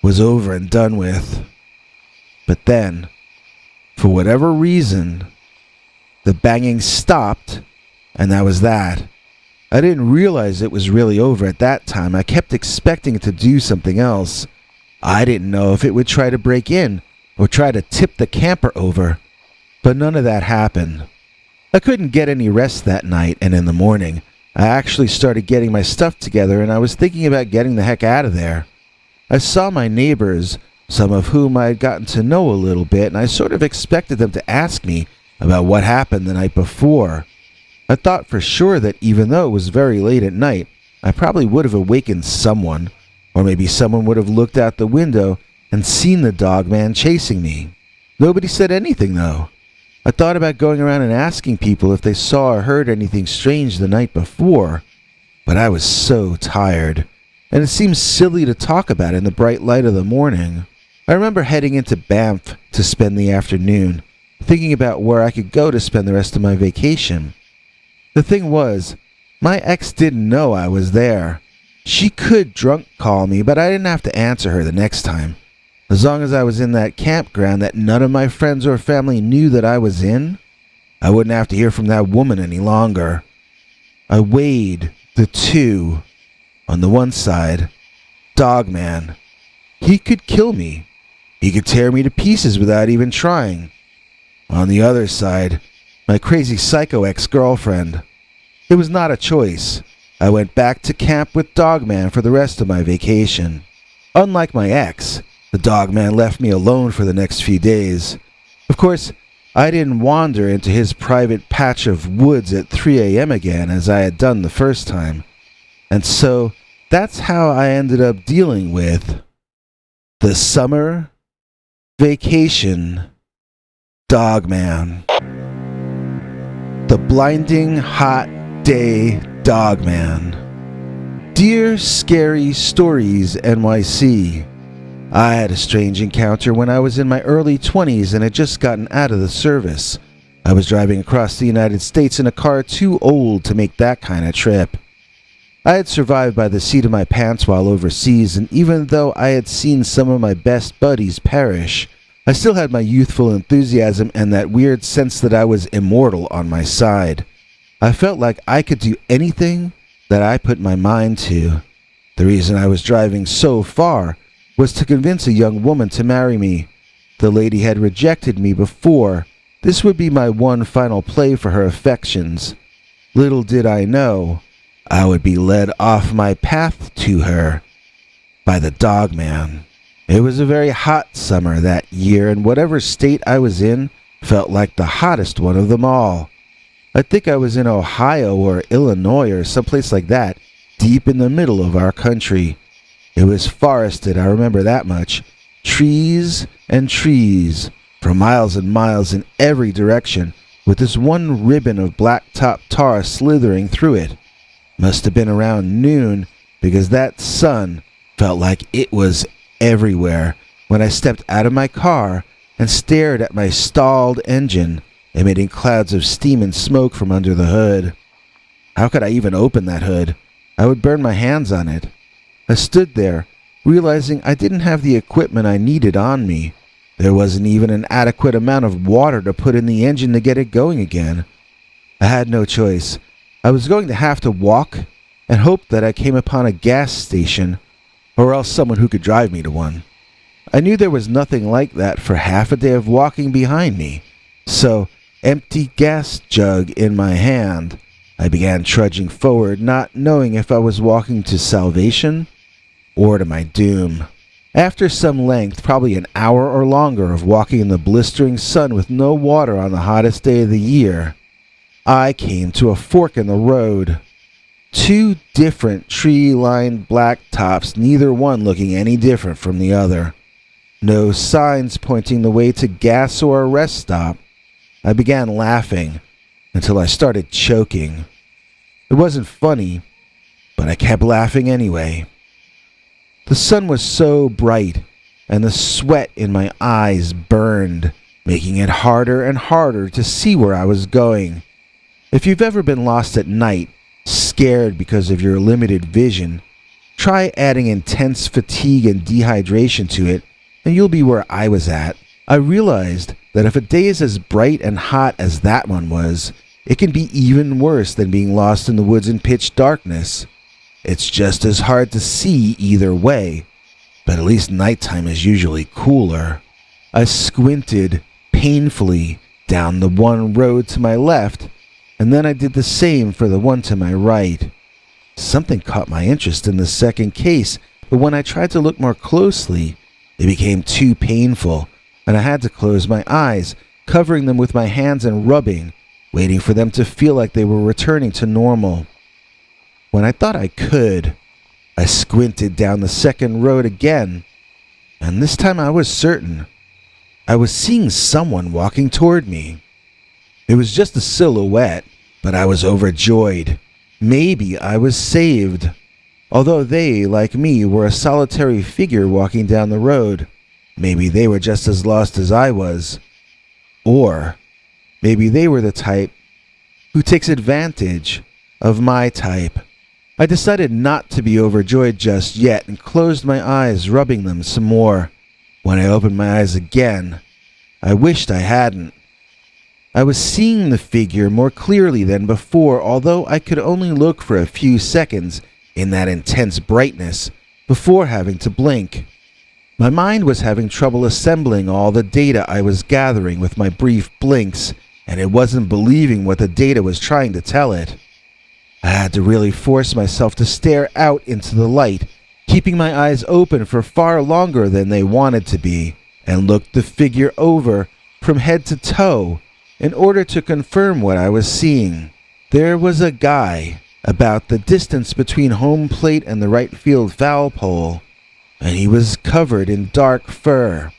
was over and done with. But then, for whatever reason, the banging stopped, and that was that. I didn't realize it was really over at that time. I kept expecting it to do something else. I didn't know if it would try to break in or try to tip the camper over, but none of that happened. I couldn't get any rest that night, and in the morning, I actually started getting my stuff together, and I was thinking about getting the heck out of there. I saw my neighbors, some of whom I had gotten to know a little bit, and I sort of expected them to ask me about what happened the night before. I thought for sure that even though it was very late at night, I probably would have awakened someone, or maybe someone would have looked out the window and seen the Dogman chasing me. Nobody said anything, though. I thought about going around and asking people if they saw or heard anything strange the night before, but I was so tired, and it seemed silly to talk about in the bright light of the morning. I remember heading into Banff to spend the afternoon, thinking about where I could go to spend the rest of my vacation. The thing was, my ex didn't know I was there. She could drunk call me, but I didn't have to answer her the next time. As long as I was in that campground that none of my friends or family knew that I was in, I wouldn't have to hear from that woman any longer. I weighed the two. On the one side, Dogman. He could kill me. He could tear me to pieces without even trying. On the other side, my crazy psycho ex-girlfriend. It was not a choice. I went back to camp with Dogman for the rest of my vacation. Unlike my ex, the Dogman left me alone for the next few days. Of course, I didn't wander into his private patch of woods at 3 a.m. again as I had done the first time. And so, that's how I ended up dealing with the summer vacation Dogman. The blinding hot day Dogman. Dear Scary Stories NYC, I had a strange encounter when I was in my early 20s and had just gotten out of the service. I was driving across the United States in a car too old to make that kind of trip. I had survived by the seat of my pants while overseas, and even though I had seen some of my best buddies perish, I still had my youthful enthusiasm and that weird sense that I was immortal on my side. I felt like I could do anything that I put my mind to. The reason I was driving so far was to convince a young woman to marry me. The lady had rejected me before. This would be my one final play for her affections. Little did I know, I would be led off my path to her by the Dogman. It was a very hot summer that year, and whatever state I was in felt like the hottest one of them all. I think I was in Ohio or Illinois or someplace like that, deep in the middle of our country. It was forested, I remember that much. Trees and trees for miles and miles in every direction, with this one ribbon of blacktop tar slithering through it. Must have been around noon, because that sun felt like it was everywhere when I stepped out of my car and stared at my stalled engine, emitting clouds of steam and smoke from under the hood. How could I even open that hood? I would burn my hands on it. I stood there, realizing I didn't have the equipment I needed on me. There wasn't even an adequate amount of water to put in the engine to get it going again. I had no choice. I was going to have to walk and hope that I came upon a gas station, or else someone who could drive me to one. I knew there was nothing like that for half a day of walking behind me, so, empty gas jug in my hand, I began trudging forward, not knowing if I was walking to salvation or to my doom. After some length, probably an hour or longer of walking in the blistering sun with no water on the hottest day of the year, I came to a fork in the road. Two different tree-lined blacktops, neither one looking any different from the other. No signs pointing the way to gas or a rest stop. I began laughing until I started choking. It wasn't funny, but I kept laughing anyway. The sun was so bright, and the sweat in my eyes burned, making it harder and harder to see where I was going. If you've ever been lost at night, scared because of your limited vision, try adding intense fatigue and dehydration to it, and you'll be where I was at. I realized that if a day is as bright and hot as that one was, it can be even worse than being lost in the woods in pitch darkness. It's just as hard to see either way, but at least nighttime is usually cooler. I squinted painfully down the one road to my left, and then I did the same for the one to my right. Something caught my interest in the second case, but when I tried to look more closely, it became too painful, and I had to close my eyes, covering them with my hands and rubbing, waiting for them to feel like they were returning to normal. When I thought I could, I squinted down the second road again, and this time I was certain. I was seeing someone walking toward me. It was just a silhouette, but I was overjoyed. Maybe I was saved. Although they, like me, were a solitary figure walking down the road, maybe they were just as lost as I was. Or maybe they were the type who takes advantage of my type. I decided not to be overjoyed just yet and closed my eyes, rubbing them some more. When I opened my eyes again, I wished I hadn't. I was seeing the figure more clearly than before, although I could only look for a few seconds in that intense brightness before having to blink. My mind was having trouble assembling all the data I was gathering with my brief blinks, and it wasn't believing what the data was trying to tell it. I had to really force myself to stare out into the light, keeping my eyes open for far longer than they wanted to be, and looked the figure over from head to toe in order to confirm what I was seeing. There was a guy about the distance between home plate and the right field foul pole, and he was covered in dark fur.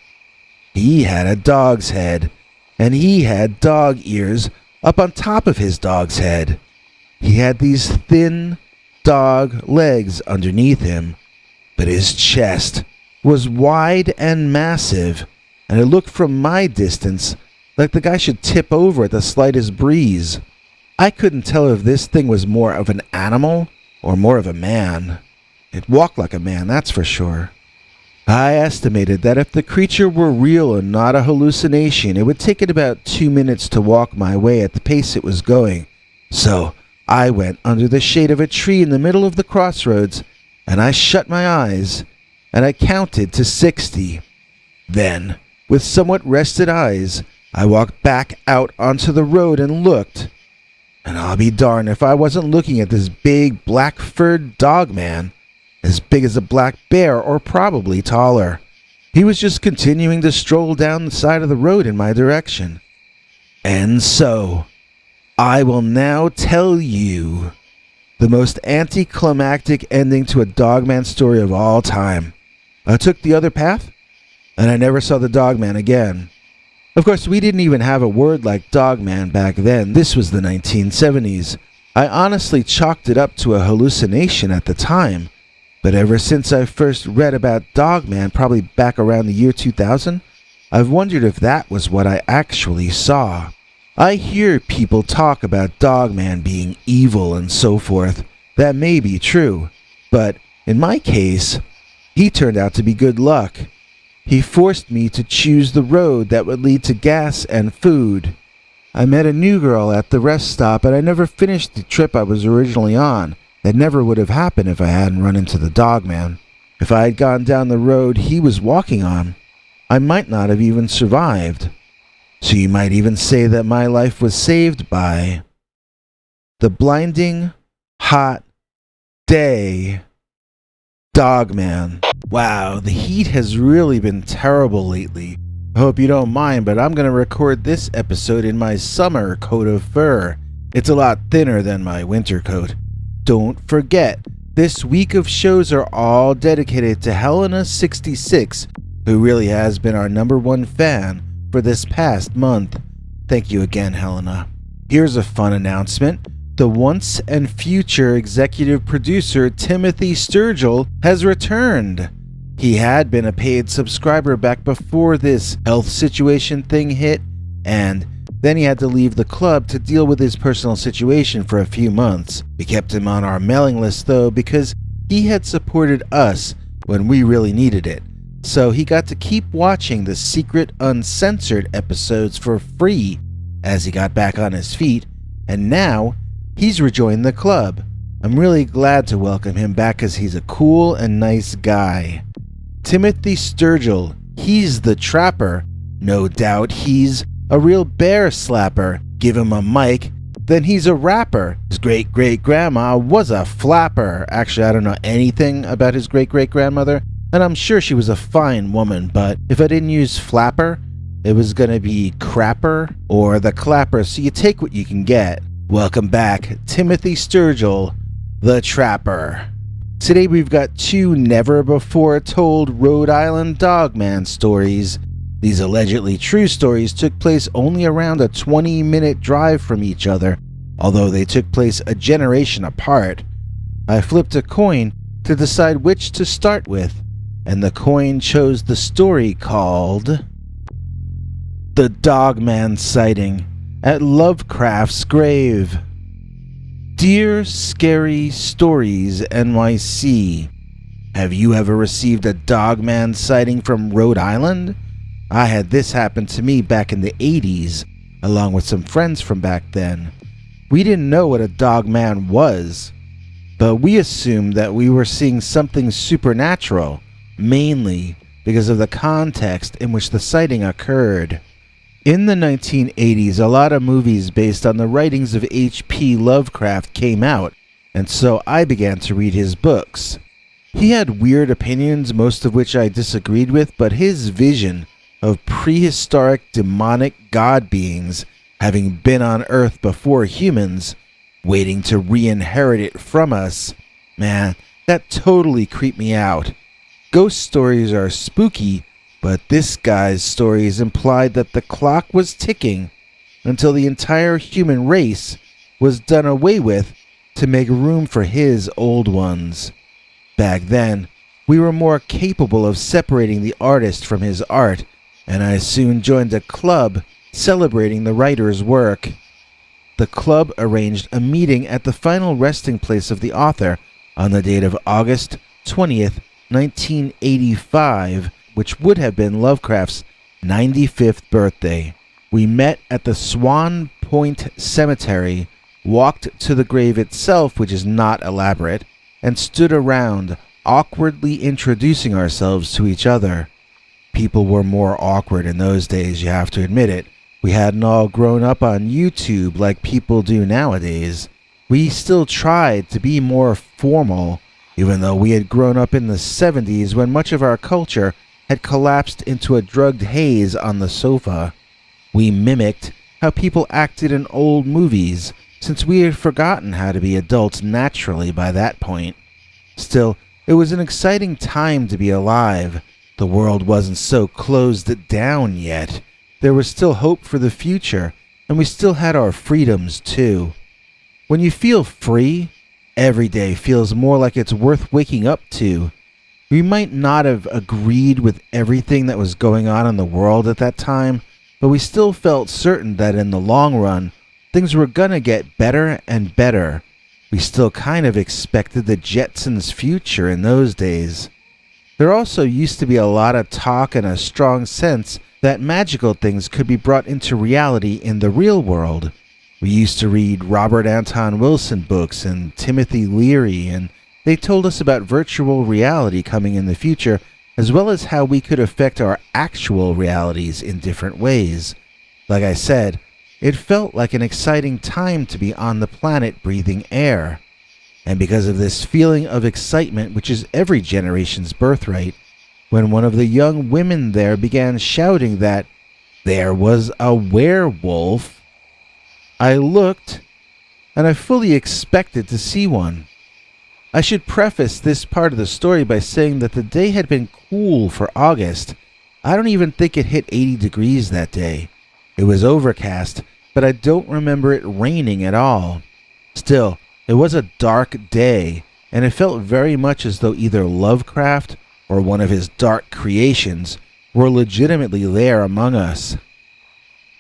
He had a dog's head, and he had dog ears up on top of his dog's head. He had these thin dog legs underneath him, but his chest was wide and massive, and it looked from my distance like the guy should tip over at the slightest breeze. I couldn't tell if this thing was more of an animal or more of a man. It walked like a man, that's for sure. I estimated that if the creature were real and not a hallucination, it would take it about 2 minutes to walk my way at the pace it was going. So I went under the shade of a tree in the middle of the crossroads, and I shut my eyes, and I counted to 60. Then, with somewhat rested eyes, I walked back out onto the road and looked. And I'll be darned if I wasn't looking at this big black-furred dogman, as big as a black bear or probably taller. He was just continuing to stroll down the side of the road in my direction. And so, I will now tell you the most anticlimactic ending to a Dogman story of all time. I took the other path, and I never saw the Dogman again. Of course, we didn't even have a word like Dogman back then. This was the 1970s. I honestly chalked it up to a hallucination at the time, but ever since I first read about Dogman, probably back around the year 2000, I've wondered if that was what I actually saw. I hear people talk about Dogman being evil and so forth. That may be true, but in my case, he turned out to be good luck. He forced me to choose the road that would lead to gas and food. I met a new girl at the rest stop, and I never finished the trip I was originally on. It never would have happened if I hadn't run into the Dogman. If I had gone down the road he was walking on, I might not have even survived. So you might even say that my life was saved by the blinding, hot day Dogman. Wow, the heat has really been terrible lately. I hope you don't mind, but I'm going to record this episode in my summer coat of fur. It's a lot thinner than my winter coat. Don't forget, this week of shows are all dedicated to Hellena 66, who really has been our #1 fan for this past month. Thank you again, Hellena. Here's a fun announcement. The once and future executive producer Timothy Sturgill has returned. He had been a paid subscriber back before this health situation thing hit, and then he had to leave the club to deal with his personal situation for a few months. We kept him on our mailing list though because he had supported us when we really needed it. So he got to keep watching the secret uncensored episodes for free as he got back on his feet, and now he's rejoined the club. I'm really glad to welcome him back because he's a cool and nice guy. Timothy Sturgill, he's the trapper. No doubt he's a real bear slapper. Give him a mic, then he's a rapper. His great-great-grandma was a flapper. Actually, I don't know anything about his great-great-grandmother, and I'm sure she was a fine woman, but if I didn't use flapper, it was gonna be crapper or the clapper, so you take what you can get. Welcome back, Timothy Sturgill, the Trapper. Today we've got 2 never-before-told Rhode Island Dogman stories. These allegedly true stories took place only around a 20-minute drive from each other, although they took place a generation apart. I flipped a coin to decide which to start with, and the coin chose the story called The Dogman Sighting at Lovecraft's Grave. Dear Scary Stories NYC, have you ever received a Dogman sighting from Rhode Island? I had this happen to me back in the 80s, along with some friends from back then. We didn't know what a Dogman was, but we assumed that we were seeing something supernatural, mainly because of the context in which the sighting occurred. In the 1980s, a lot of movies based on the writings of H.P. Lovecraft came out, and so I began to read his books. He had weird opinions, most of which I disagreed with, but his vision of prehistoric demonic god beings having been on Earth before humans, waiting to re-inherit it from us, man, that totally creeped me out. Ghost stories are spooky, but this guy's stories implied that the clock was ticking until the entire human race was done away with to make room for his old ones. Back then, we were more capable of separating the artist from his art, and I soon joined a club celebrating the writer's work. The club arranged a meeting at the final resting place of the author on the date of August 20th, 1985, which would have been Lovecraft's 95th birthday. We met at the Swan Point Cemetery, walked to the grave itself, which is not elaborate, and stood around, awkwardly introducing ourselves to each other. People were more awkward in those days, you have to admit it. We hadn't all grown up on YouTube like people do nowadays. We still tried to be more formal, even though we had grown up in the 70s when much of our culture had collapsed into a drugged haze on the sofa. We mimicked how people acted in old movies, since we had forgotten how to be adults naturally by that point. Still, it was an exciting time to be alive. The world wasn't so closed down yet. There was still hope for the future, and we still had our freedoms too. When you feel free, every day feels more like it's worth waking up to. We might not have agreed with everything that was going on in the world at that time, but we still felt certain that in the long run, things were gonna get better and better. We still kind of expected the Jetsons' future in those days. There also used to be a lot of talk and a strong sense that magical things could be brought into reality in the real world. We used to read Robert Anton Wilson books and Timothy Leary, and they told us about virtual reality coming in the future, as well as how we could affect our actual realities in different ways. Like I said, it felt like an exciting time to be on the planet breathing air. And because of this feeling of excitement, which is every generation's birthright, when one of the young women there began shouting that there was a werewolf, I looked, and I fully expected to see one. I should preface this part of the story by saying that the day had been cool for August. I don't even think it hit 80 degrees that day. It was overcast, but I don't remember it raining at all. Still, it was a dark day, and it felt very much as though either Lovecraft or one of his dark creations were legitimately there among us.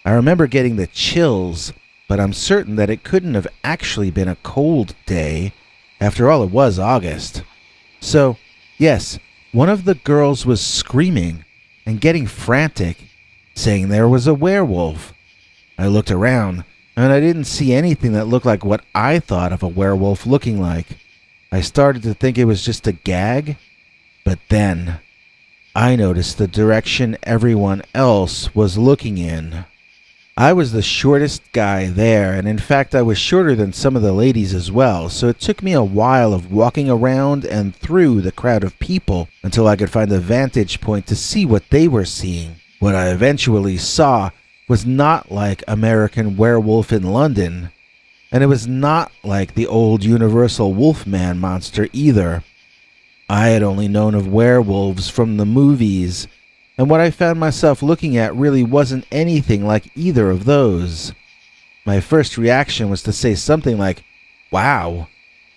I remember getting the chills, but I'm certain that it couldn't have actually been a cold day. After all, it was August. So, yes, one of the girls was screaming and getting frantic, saying there was a werewolf. I looked around, and I didn't see anything that looked like what I thought of a werewolf looking like. I started to think it was just a gag, but then I noticed the direction everyone else was looking in. I was the shortest guy there, and in fact I was shorter than some of the ladies as well, so it took me a while of walking around and through the crowd of people until I could find a vantage point to see what they were seeing. What I eventually saw was not like American Werewolf in London, and it was not like the old Universal Wolfman monster either. I had only known of werewolves from the movies, and what I found myself looking at really wasn't anything like either of those. My first reaction was to say something like, "Wow,"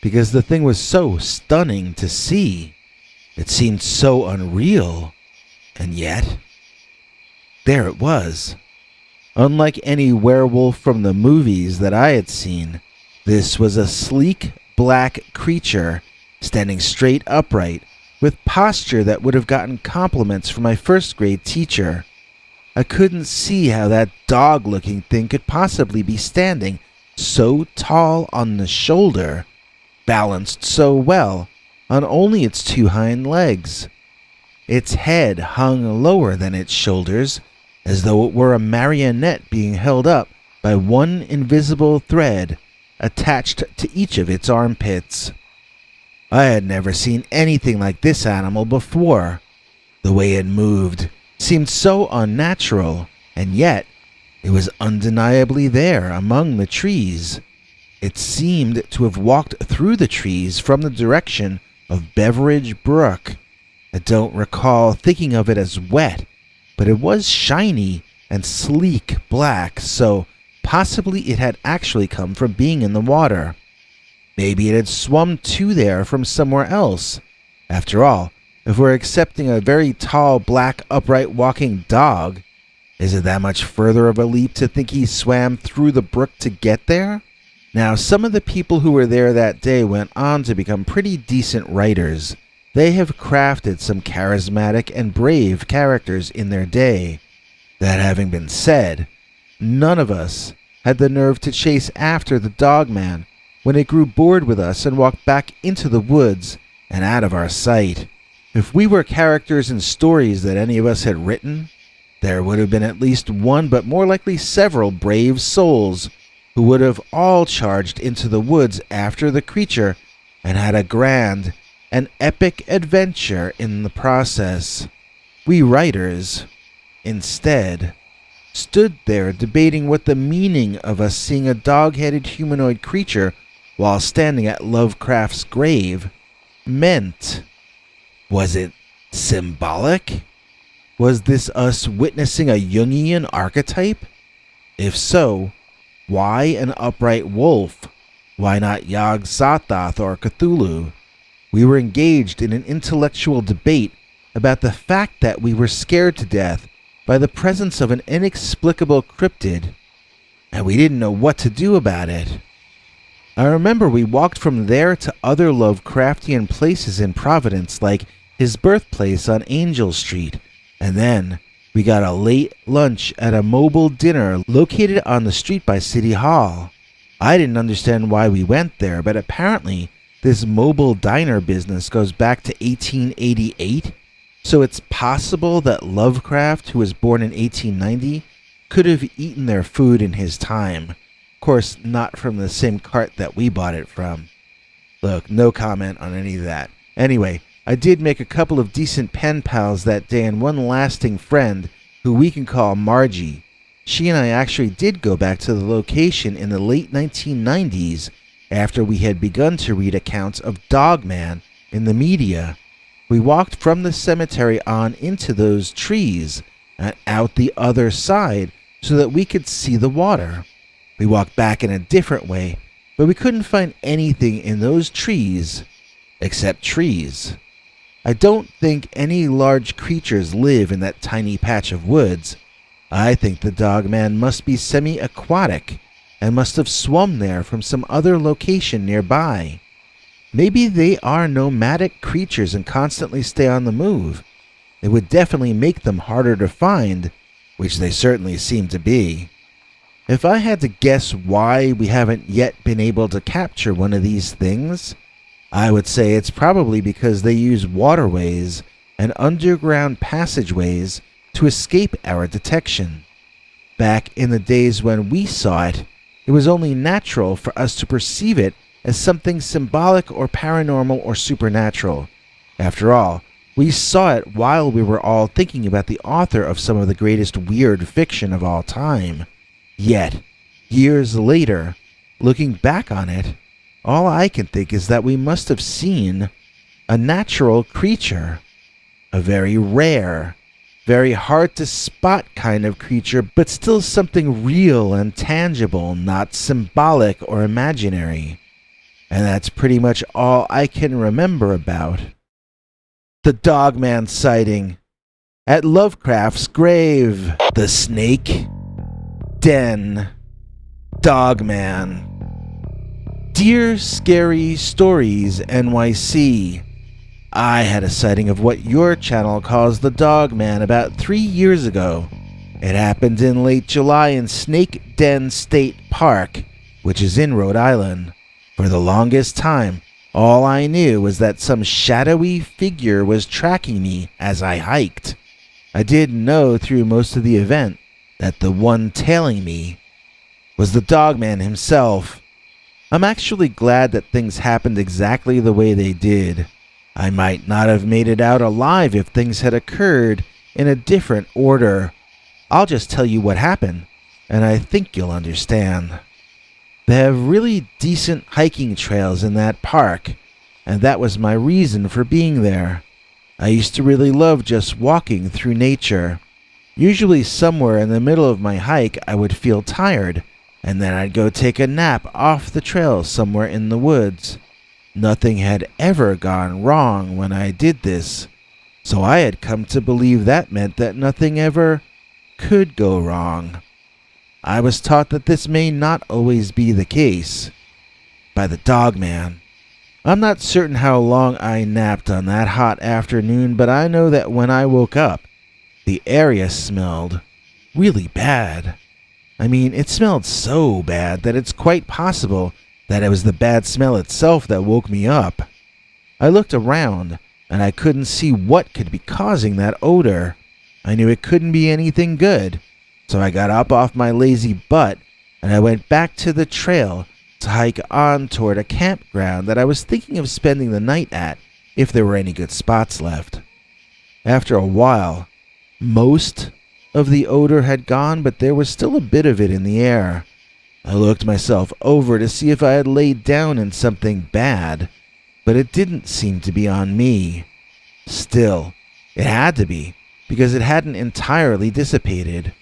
because the thing was so stunning to see. It seemed so unreal, and yet, there it was. Unlike any werewolf from the movies that I had seen, this was a sleek, black creature, standing straight upright, with posture that would have gotten compliments from my first-grade teacher. I couldn't see how that dog-looking thing could possibly be standing so tall on the shoulder, balanced so well on only its two hind legs. Its head hung lower than its shoulders, as though it were a marionette being held up by one invisible thread attached to each of its armpits. I had never seen anything like this animal before. The way it moved seemed so unnatural, and yet it was undeniably there among the trees. It seemed to have walked through the trees from the direction of Beveridge Brook. I don't recall thinking of it as wet, but it was shiny and sleek black, so possibly it had actually come from being in the water. Maybe it had swum to there from somewhere else. After all, if we're accepting a very tall, black, upright walking dog, is it that much further of a leap to think he swam through the brook to get there? Now, some of the people who were there that day went on to become pretty decent writers. They have crafted some charismatic and brave characters in their day. That having been said, none of us had the nerve to chase after the Dogman when it grew bored with us and walked back into the woods and out of our sight. If we were characters in stories that any of us had written, There would have been at least one, but more likely several brave souls who would have all charged into the woods after the creature and had a grand and epic adventure in the process. We writers, instead, stood there debating what the meaning of us seeing a dog-headed humanoid creature while standing at Lovecraft's grave meant. Was it symbolic? Was this us witnessing a Jungian archetype? If so, why an upright wolf? Why not Yog-Sothoth or Cthulhu? We were engaged in an intellectual debate about the fact that we were scared to death by the presence of an inexplicable cryptid, and we didn't know what to do about it. I remember we walked from there to other Lovecraftian places in Providence, like his birthplace on Angel Street, and then we got a late lunch at a mobile dinner located on the street by City Hall. I didn't understand why we went there, but apparently this mobile diner business goes back to 1888, so it's possible that Lovecraft, who was born in 1890, could have eaten their food in his time. Of course, not from the same cart that we bought it from. Look, no comment on any of that. Anyway, I did make a couple of decent pen pals that day and one lasting friend who we can call Margie. She and I actually did go back to the location in the late 1990s after we had begun to read accounts of Dogman in the media. We walked from the cemetery on into those trees and out the other side so that we could see the water. We walked back in a different way, but we couldn't find anything in those trees except trees. I don't think any large creatures live in that tiny patch of woods. I think the Dogman must be semi-aquatic and must have swum there from some other location nearby. Maybe they are nomadic creatures and constantly stay on the move. It would definitely make them harder to find, which they certainly seem to be. If I had to guess why we haven't yet been able to capture one of these things, I would say it's probably because they use waterways and underground passageways to escape our detection. Back in the days when we saw it, it was only natural for us to perceive it as something symbolic or paranormal or supernatural. After all, we saw it while we were all thinking about the author of some of the greatest weird fiction of all time. Yet, years later, looking back on it, all I can think is that we must have seen a natural creature, a very rare, very hard to spot kind of creature, but still something real and tangible, not symbolic or imaginary. And that's pretty much all I can remember about the Dogman sighting at Lovecraft's grave. The Snake Den Dogman. Dear Scary Stories NYC, I had a sighting of what your channel calls the Dogman about 3 years ago. It happened in late July in Snake Den State Park, which is in Rhode Island. For the longest time, all I knew was that some shadowy figure was tracking me as I hiked. I didn't know through most of the event that the one tailing me was the Dogman himself. I'm actually glad that things happened exactly the way they did. I might not have made it out alive if things had occurred in a different order. I'll just tell you what happened, and I think you'll understand. They have really decent hiking trails in that park, and that was my reason for being there. I used to really love just walking through nature. Usually somewhere in the middle of my hike I would feel tired, and then I'd go take a nap off the trail somewhere in the woods. Nothing had ever gone wrong when I did this, so I had come to believe that meant that nothing ever could go wrong. I was taught that this may not always be the case by the Dogman. I'm not certain how long I napped on that hot afternoon, but I know that when I woke up, the area smelled really bad. I mean, it smelled so bad that it's quite possible that it was the bad smell itself that woke me up. I looked around, and I couldn't see what could be causing that odor. I knew it couldn't be anything good, so I got up off my lazy butt and I went back to the trail to hike on toward a campground that I was thinking of spending the night at if there were any good spots left. After a while, most of the odor had gone, but there was still a bit of it in the air. I looked myself over to see if I had laid down in something bad, but it didn't seem to be on me. Still, it had to be, because it hadn't entirely dissipated.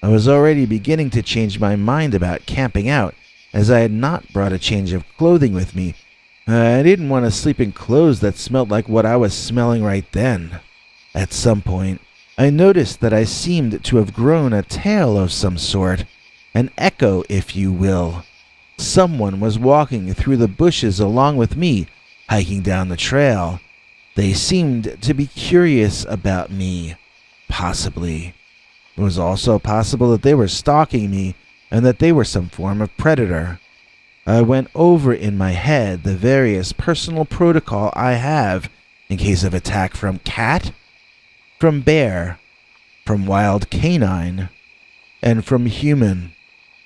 I was already beginning to change my mind about camping out, as I had not brought a change of clothing with me. I didn't want to sleep in clothes that smelled like what I was smelling right then. At some point, I noticed that I seemed to have grown a tail of some sort, an echo, if you will. Someone was walking through the bushes along with me, hiking down the trail. They seemed to be curious about me. Possibly. It was also possible that they were stalking me and that they were some form of predator. I went over in my head the various personal protocol I have in case of attack from cat, from bear, from wild canine, and from human.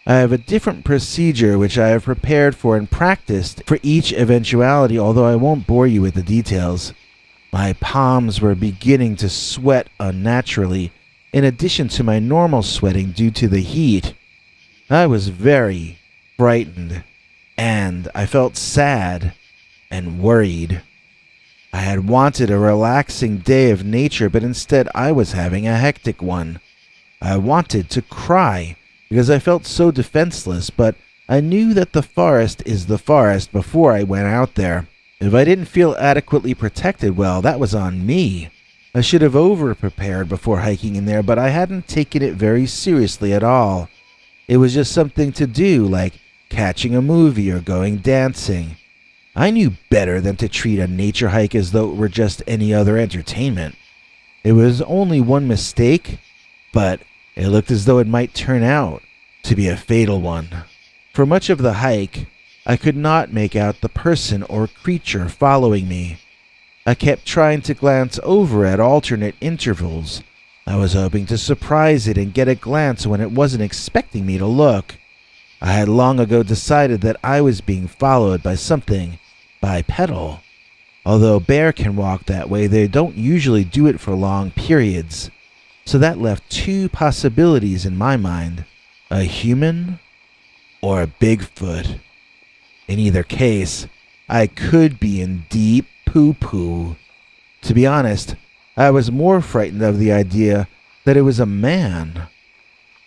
I have a different procedure which I have prepared for and practiced for each eventuality, although I won't bore you with the details. My palms were beginning to sweat unnaturally, in addition to my normal sweating due to the heat. I was very frightened, and I felt sad and worried. I had wanted a relaxing day of nature, but instead I was having a hectic one. I wanted to cry, because I felt so defenseless, but I knew that the forest is the forest before I went out there. If I didn't feel adequately protected, well, that was on me. I should have over-prepared before hiking in there, but I hadn't taken it very seriously at all. It was just something to do, like catching a movie or going dancing. I knew better than to treat a nature hike as though it were just any other entertainment. It was only one mistake, but it looked as though it might turn out to be a fatal one. For much of the hike, I could not make out the person or creature following me. I kept trying to glance over at alternate intervals. I was hoping to surprise it and get a glance when it wasn't expecting me to look. I had long ago decided that I was being followed by something bipedal. Although bear can walk that way, they don't usually do it for long periods. So that left two possibilities in my mind: a human or a Bigfoot. In either case, I could be in deep poo-poo. To be honest, I was more frightened of the idea that it was a man.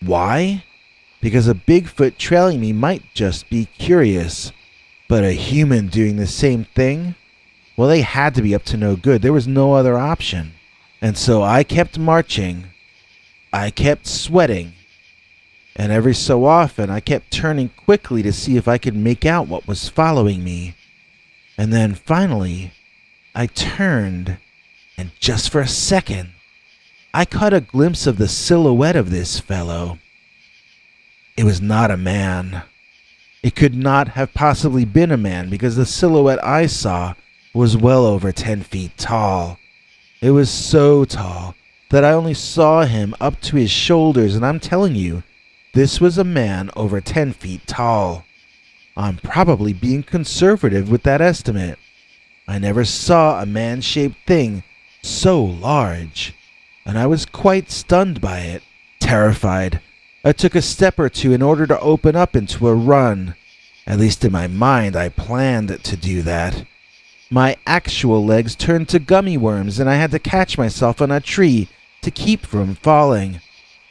Why? Because a Bigfoot trailing me might just be curious. But a human doing the same thing? Well, they had to be up to no good. There was no other option. And so I kept marching. I kept sweating. And every so often I kept turning quickly to see if I could make out what was following me. And then finally, I turned, and just for a second, I caught a glimpse of the silhouette of this fellow. It was not a man. It could not have possibly been a man, because the silhouette I saw was well over 10 feet tall. It was so tall that I only saw him up to his shoulders, and I'm telling you, this was a man over 10 feet tall. I'm probably being conservative with that estimate. I never saw a man-shaped thing so large, and I was quite stunned by it, terrified. I took a step or two in order to open up into a run. At least in my mind, I planned to do that. My actual legs turned to gummy worms, and I had to catch myself on a tree to keep from falling.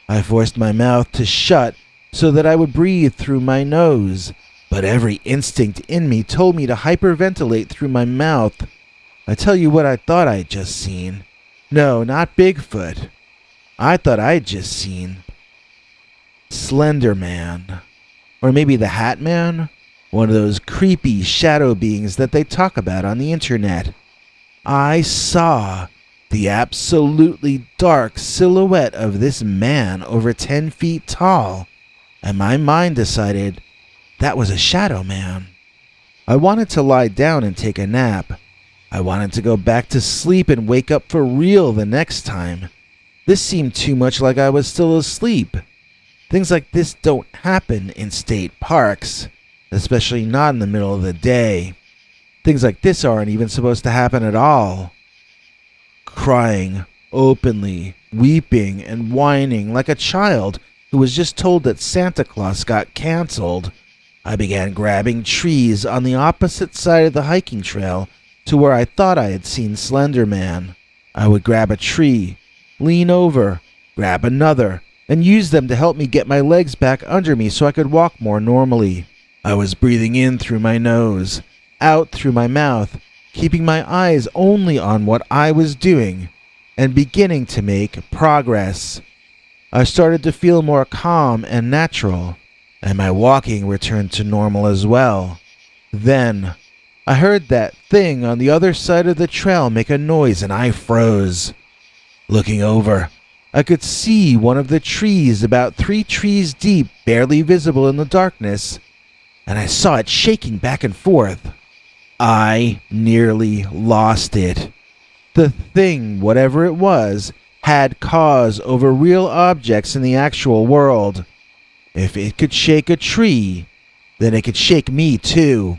I forced my mouth to shut so that I would breathe through my nose, but every instinct in me told me to hyperventilate through my mouth. I tell you what I thought I'd just seen. No, not Bigfoot. I thought I'd just seen Slender Man. Or maybe the Hat Man? One of those creepy shadow beings that they talk about on the internet. I saw the absolutely dark silhouette of this man over 10 feet tall, and my mind decided that was a shadow man. I wanted to lie down and take a nap. I wanted to go back to sleep and wake up for real the next time. This seemed too much like I was still asleep. Things like this don't happen in state parks, especially not in the middle of the day. Things like this aren't even supposed to happen at all. Crying openly, weeping and whining like a child who was just told that Santa Claus got canceled, I began grabbing trees on the opposite side of the hiking trail to where I thought I had seen Slender Man. I would grab a tree, lean over, grab another, and use them to help me get my legs back under me so I could walk more normally. I was breathing in through my nose, out through my mouth, keeping my eyes only on what I was doing, and beginning to make progress. I started to feel more calm and natural, and my walking returned to normal as well. Then, I heard that thing on the other side of the trail make a noise and I froze. Looking over, I could see one of the trees about 3 trees deep barely visible in the darkness, and I saw it shaking back and forth. I nearly lost it. The thing, whatever it was, had cause over real objects in the actual world. If it could shake a tree, then it could shake me too.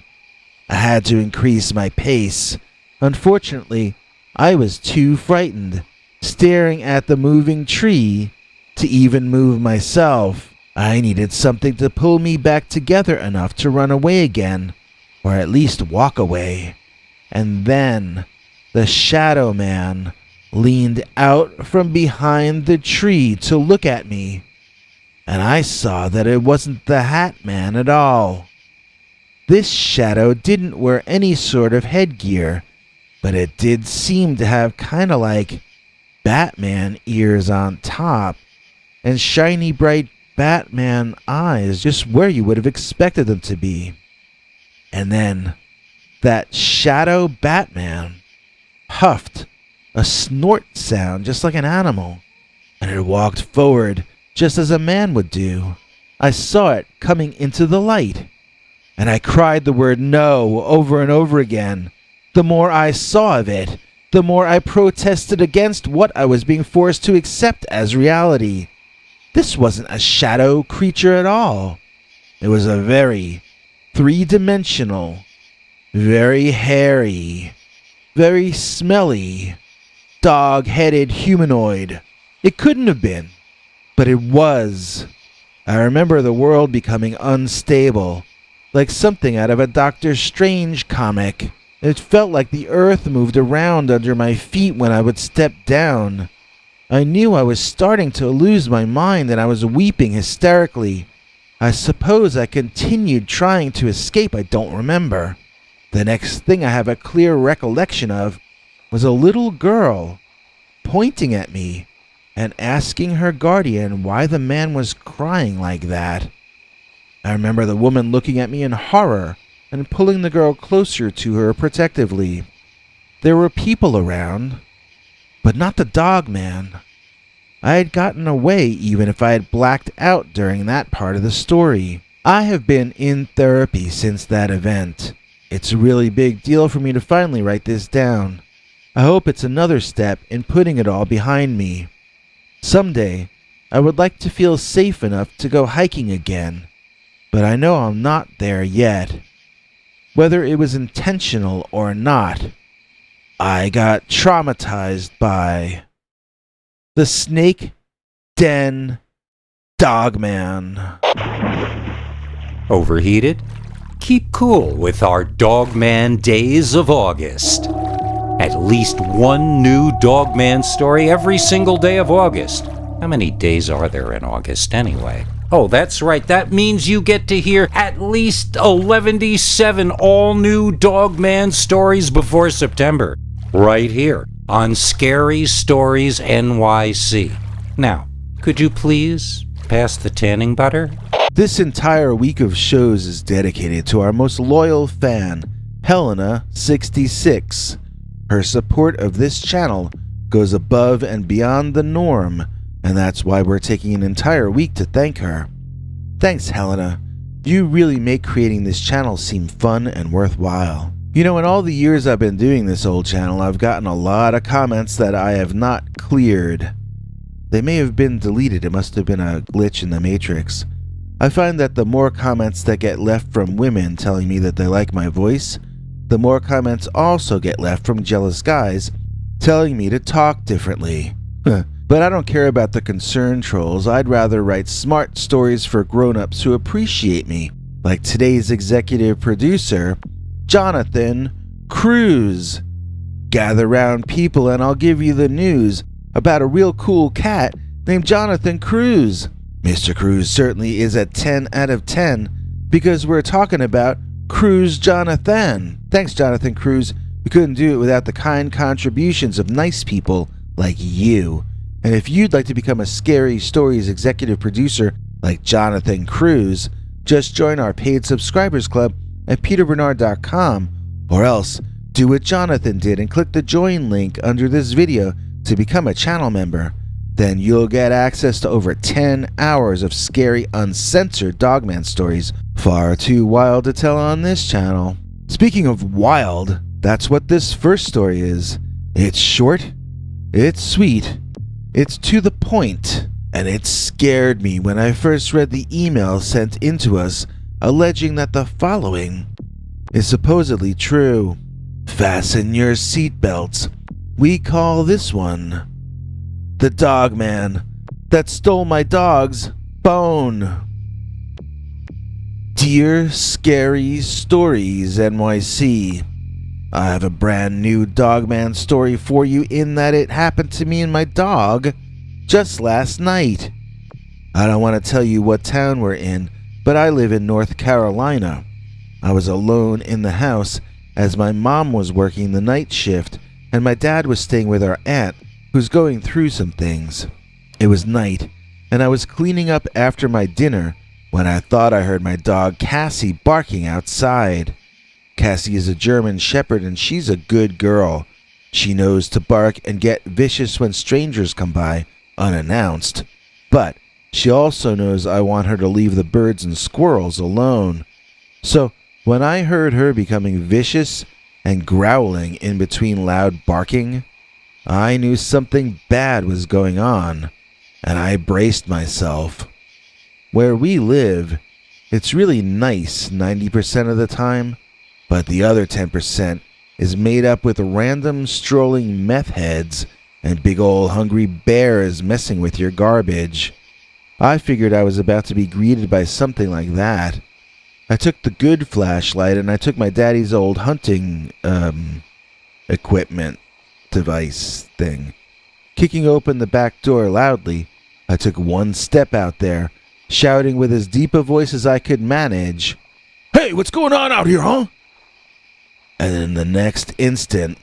I had to increase my pace. Unfortunately, I was too frightened, staring at the moving tree, to even move myself. I needed something to pull me back together enough to run away again, or at least walk away. And then, the Shadow Man leaned out from behind the tree to look at me, and I saw that it wasn't the Hat Man at all. This shadow didn't wear any sort of headgear, but it did seem to have kinda like Batman ears on top, and shiny bright Batman eyes just where you would have expected them to be. And then, that shadow Batman huffed a snort sound just like an animal, and it walked forward just as a man would do. I saw it coming into the light, and I cried the word no over and over again. The more I saw of it, the more I protested against what I was being forced to accept as reality. This wasn't a shadow creature at all. It was a very three-dimensional, very hairy, very smelly, dog-headed humanoid. It couldn't have been, but it was. I remember the world becoming unstable, like something out of a Doctor Strange comic. It felt like the earth moved around under my feet when I would step down. I knew I was starting to lose my mind and I was weeping hysterically. I suppose I continued trying to escape. I don't remember. The next thing I have a clear recollection of was a little girl pointing at me and asking her guardian why the man was crying like that. I remember the woman looking at me in horror and pulling the girl closer to her protectively. There were people around, but not the Dogman. I had gotten away even if I had blacked out during that part of the story. I have been in therapy since that event. It's a really big deal for me to finally write this down. I hope it's another step in putting it all behind me. Someday, I would like to feel safe enough to go hiking again, but I know I'm not there yet. Whether it was intentional or not, I got traumatized by the Snake Den Dogman. Overheated? Keep cool with our Dogman Days of August. At least one new Dogman story every single day of August. How many days are there in August anyway? Oh, that's right. That means you get to hear at least 117 all-new Dogman stories before September. Right here on Scary Stories NYC. Now, could you please pass the tanning butter? This entire week of shows is dedicated to our most loyal fan, Hellena 66. Her support of this channel goes above and beyond the norm, and that's why we're taking an entire week to thank her. Thanks, Hellena. You really make creating this channel seem fun and worthwhile. You know, in all the years I've been doing this old channel, I've gotten a lot of comments that I have not cleared. They may have been deleted. It must have been a glitch in the Matrix. I find that the more comments that get left from women telling me that they like my voice, the more comments also get left from jealous guys telling me to talk differently. But I don't care about the concerned trolls. I'd rather write smart stories for grown-ups who appreciate me, like today's executive producer, Jonathan Cruz. Gather round, people, and I'll give you the news about a real cool cat named Jonathan Cruz. Mr. Cruz certainly is a 10 out of 10 because we're talking about Cruz Jonathan. Thanks, Jonathan Cruz. We couldn't do it without the kind contributions of nice people like you. And if you'd like to become a Scary Stories executive producer like Jonathan Cruz, just join our paid subscribers club at peterbernard.com, or else do what Jonathan did and click the join link under this video to become a channel member. Then you'll get access to over 10 hours of scary, uncensored Dogman stories, far too wild to tell on this channel. Speaking of wild, that's what this first story is. It's short, it's sweet, it's to the point, and it scared me when I first read the email sent into us alleging that the following is supposedly true. Fasten your seatbelts. We call this one the Dogman that stole my dog's bone. Dear Scary Stories NYC, I have a brand new Dogman story for you in that it happened to me and my dog just last night. I don't want to tell you what town we're in, but I live in North Carolina. I was alone in the house as my mom was working the night shift and my dad was staying with our aunt who's going through some things. It was night, and I was cleaning up after my dinner when I thought I heard my dog Cassie barking outside. Cassie is a German Shepherd and she's a good girl. She knows to bark and get vicious when strangers come by, unannounced. But she also knows I want her to leave the birds and squirrels alone. So when I heard her becoming vicious and growling in between loud barking, I knew something bad was going on, and I braced myself. Where we live, it's really nice 90% of the time, but the other 10% is made up with random strolling meth heads and big ol' hungry bears messing with your garbage. I figured I was about to be greeted by something like that. I took the good flashlight and I took my daddy's old hunting, equipment device thing. Kicking open the back door loudly, I took one step out there, shouting with as deep a voice as I could manage, "Hey, what's going on out here, huh?" And in the next instant,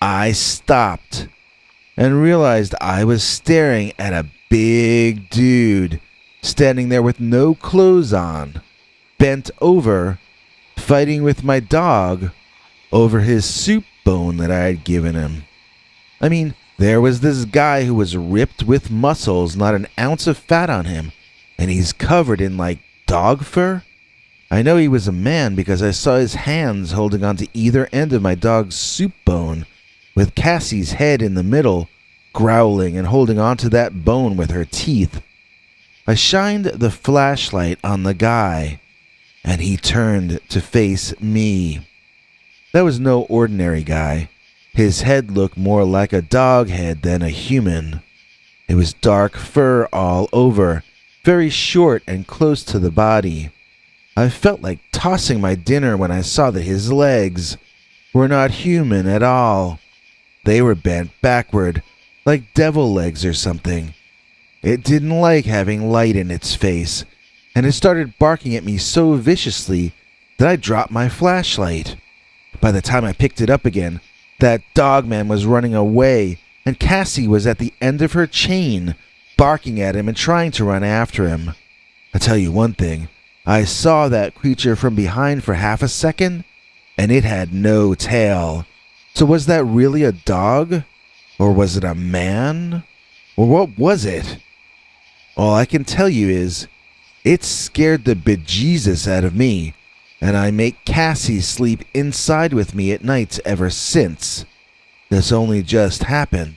I stopped and realized I was staring at a big dude standing there with no clothes on, bent over, fighting with my dog over his soup bone that I had given him. I mean, there was this guy who was ripped with muscles, not an ounce of fat on him, and he's covered in like dog fur. I know he was a man because I saw his hands holding onto either end of my dog's soup bone, with Cassie's head in the middle, growling and holding onto that bone with her teeth. I shined the flashlight on the guy, and he turned to face me. That was no ordinary guy. His head looked more like a dog head than a human. It was dark fur all over, very short and close to the body. I felt like tossing my dinner when I saw that his legs were not human at all. They were bent backward, like devil legs or something. It didn't like having light in its face, and it started barking at me so viciously that I dropped my flashlight. By the time I picked it up again, that Dogman was running away, and Cassie was at the end of her chain, barking at him and trying to run after him. I tell you one thing, I saw that creature from behind for half a second, and it had no tail. So was that really a dog? Or was it a man? Or what was it? All I can tell you is, it scared the bejesus out of me, and I make Cassie sleep inside with me at nights ever since. This only just happened,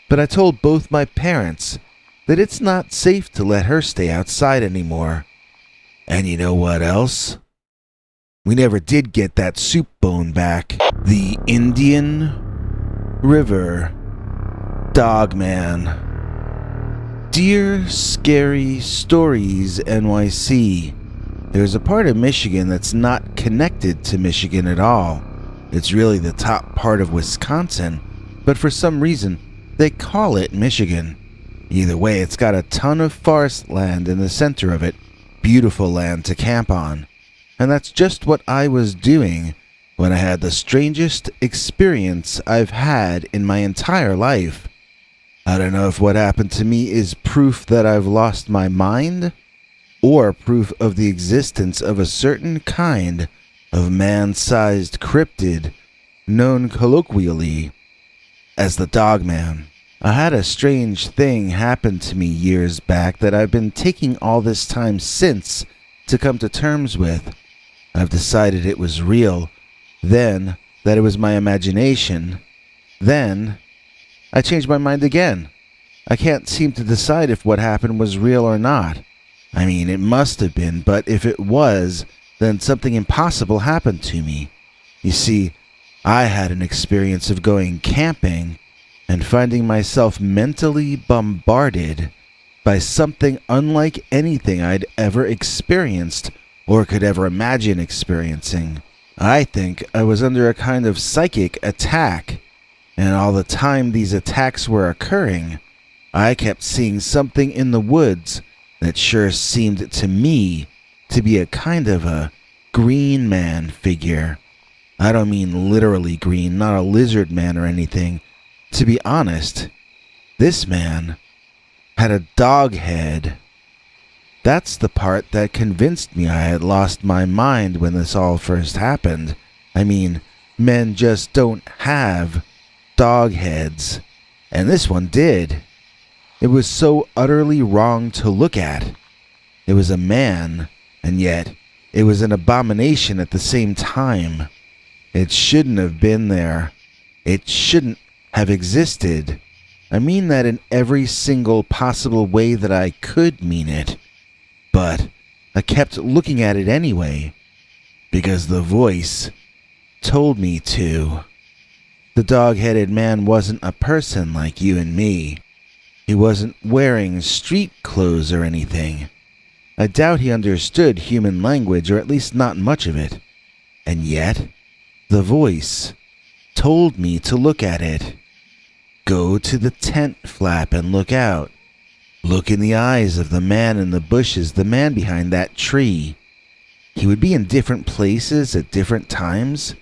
but I told both my parents, that it's not safe to let her stay outside anymore. And you know what else? We never did get that soup bone back. The Indian River Dogman. Dear Scary Stories NYC. There's a part of Michigan that's not connected to Michigan at all. It's really the top part of Wisconsin, but for some reason, they call it Michigan. Either way, it's got a ton of forest land in the center of it, beautiful land to camp on. And that's just what I was doing when I had the strangest experience I've had in my entire life. I don't know if what happened to me is proof that I've lost my mind, or proof of the existence of a certain kind of man-sized cryptid known colloquially as the Dogman. I had a strange thing happen to me years back that I've been taking all this time since to come to terms with. I've decided it was real, then that it was my imagination, then I changed my mind again. I can't seem to decide if what happened was real or not. I mean, it must have been, but if it was, then something impossible happened to me. You see, I had an experience of going camping and finding myself mentally bombarded by something unlike anything I'd ever experienced or could ever imagine experiencing. I think I was under a kind of psychic attack, and all the time these attacks were occurring, I kept seeing something in the woods that sure seemed to me to be a kind of a green man figure. I don't mean literally green, not a lizard man or anything. To be honest, this man had a dog head. That's the part that convinced me I had lost my mind when this all first happened. I mean, men just don't have dog heads, and this one did. It was so utterly wrong to look at. It was a man, and yet it was an abomination at the same time. It shouldn't have been there. It shouldn't have existed. I mean that in every single possible way that I could mean it. But I kept looking at it anyway, because the voice told me to. The dog-headed man wasn't a person like you and me. He wasn't wearing street clothes or anything. I doubt he understood human language, or at least not much of it. And yet, the voice told me to look at it. Go to the tent flap and look out. Look in the eyes of the man in the bushes, the man behind that tree. He would be in different places at different times,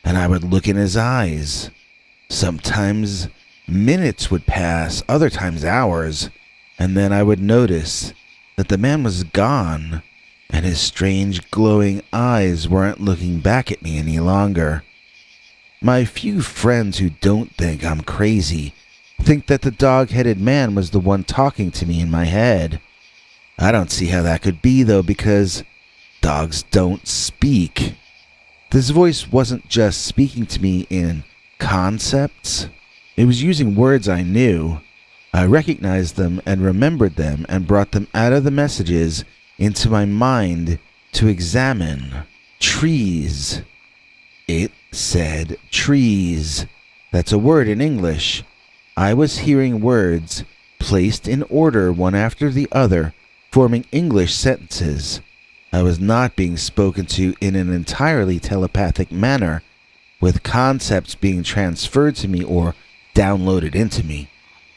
and I would look in his eyes. Sometimes minutes would pass, other times hours, and then I would notice that the man was gone, and his strange glowing eyes weren't looking back at me any longer. My few friends who don't think I'm crazy think that the dog-headed man was the one talking to me in my head. I don't see how that could be, though, because dogs don't speak. This voice wasn't just speaking to me in concepts. It was using words I knew. I recognized them and remembered them and brought them out of the messages into my mind to examine. Trees. It said trees. That's a word in English. I was hearing words placed in order one after the other, forming English sentences. I was not being spoken to in an entirely telepathic manner, with concepts being transferred to me or downloaded into me.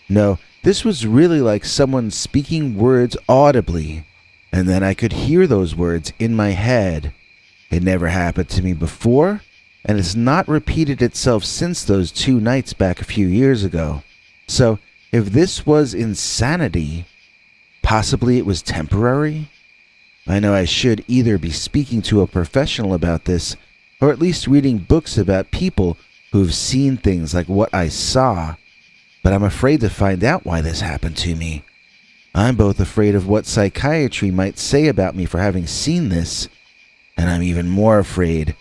No, this was really like someone speaking words audibly, and then I could hear those words in my head. It never happened to me before, and it's not repeated itself since those 2 nights back a few years ago. So, if this was insanity, possibly it was temporary? I know I should either be speaking to a professional about this, or at least reading books about people who've seen things like what I saw, but I'm afraid to find out why this happened to me. I'm both afraid of what psychiatry might say about me for having seen this, and I'm even more afraid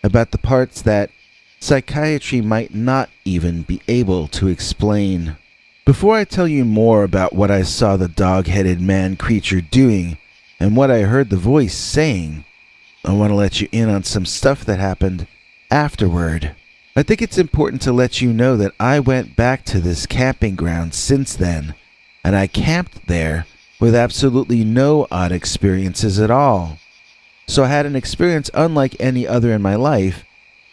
about the parts that psychiatry might not even be able to explain. Before I tell you more about what I saw the dog-headed man creature doing and what I heard the voice saying, I want to let you in on some stuff that happened afterward. I think it's important to let you know that I went back to this camping ground since then, and I camped there with absolutely no odd experiences at all. So I had an experience unlike any other in my life,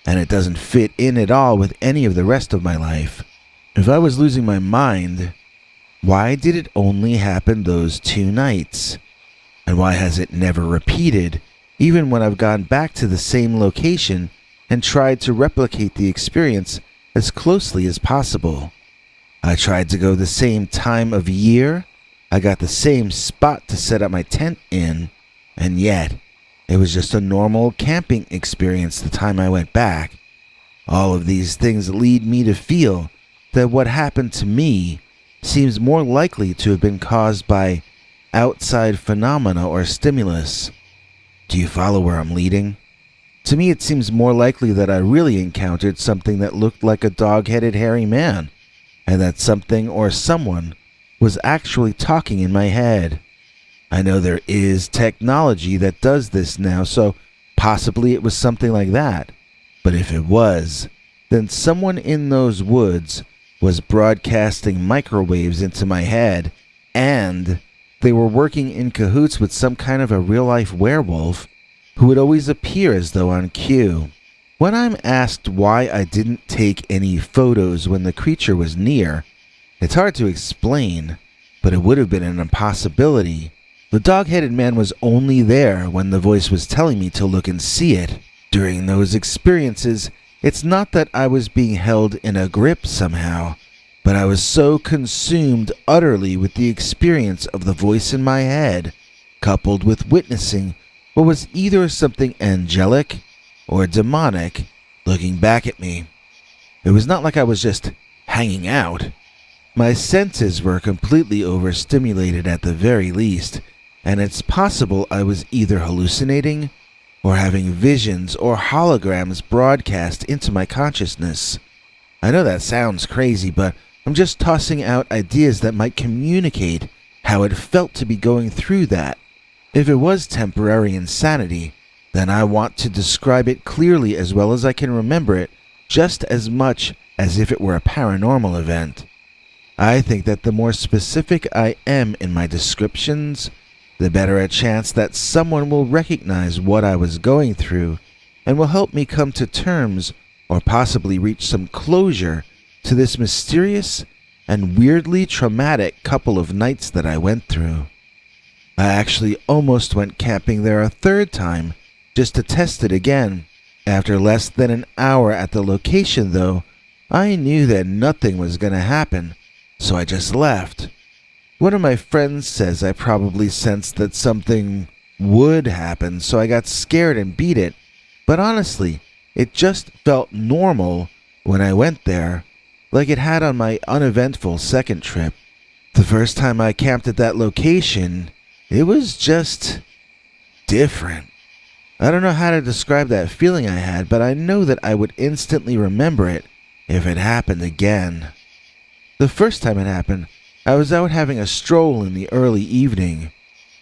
and it doesn't fit in at all with any of the rest of my life. If I was losing my mind, why did it only happen those 2 nights? And why has it never repeated, even when I've gone back to the same location and tried to replicate the experience as closely as possible? I tried to go the same time of year, I got the same spot to set up my tent in, and yet it was just a normal camping experience the time I went back. All of these things lead me to feel that what happened to me seems more likely to have been caused by outside phenomena or stimulus. Do you follow where I'm leading? To me, it seems more likely that I really encountered something that looked like a dog-headed hairy man, and that something or someone was actually talking in my head. I know there is technology that does this now, so possibly it was something like that. But if it was, then someone in those woods was broadcasting microwaves into my head, and they were working in cahoots with some kind of a real-life werewolf who would always appear as though on cue. When I'm asked why I didn't take any photos when the creature was near, it's hard to explain, but it would have been an impossibility. The dog-headed man was only there when the voice was telling me to look and see it. During those experiences, it's not that I was being held in a grip somehow, but I was so consumed utterly with the experience of the voice in my head, coupled with witnessing what was either something angelic or demonic looking back at me. It was not like I was just hanging out. My senses were completely overstimulated at the very least, and it's possible I was either hallucinating or having visions or holograms broadcast into my consciousness. I know that sounds crazy, but I'm just tossing out ideas that might communicate how it felt to be going through that. If it was temporary insanity, then I want to describe it clearly as well as I can remember it, just as much as if it were a paranormal event. I think that the more specific I am in my descriptions, the better a chance that someone will recognize what I was going through and will help me come to terms or possibly reach some closure to this mysterious and weirdly traumatic couple of nights that I went through. I actually almost went camping there a 3rd time just to test it again. After less than an hour at the location, though, I knew that nothing was going to happen, so I just left. One of my friends says I probably sensed that something would happen, so I got scared and beat it. But honestly, it just felt normal when I went there, like it had on my uneventful 2nd trip. The first time I camped at that location, it was just different. I don't know how to describe that feeling I had, but I know that I would instantly remember it if it happened again. The first time it happened, I was out having a stroll in the early evening.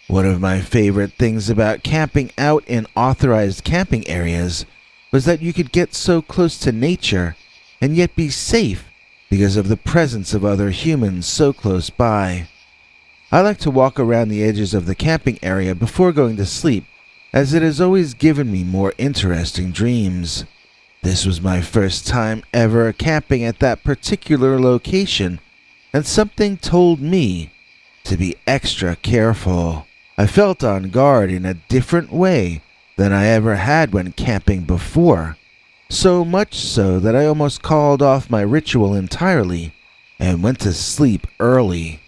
One of my favorite things about camping out in authorized camping areas was that you could get so close to nature and yet be safe because of the presence of other humans so close by. I like to walk around the edges of the camping area before going to sleep, as it has always given me more interesting dreams. This was my first time ever camping at that particular location, and something told me to be extra careful. I felt on guard in a different way than I ever had when camping before, so much so that I almost called off my ritual entirely and went to sleep early.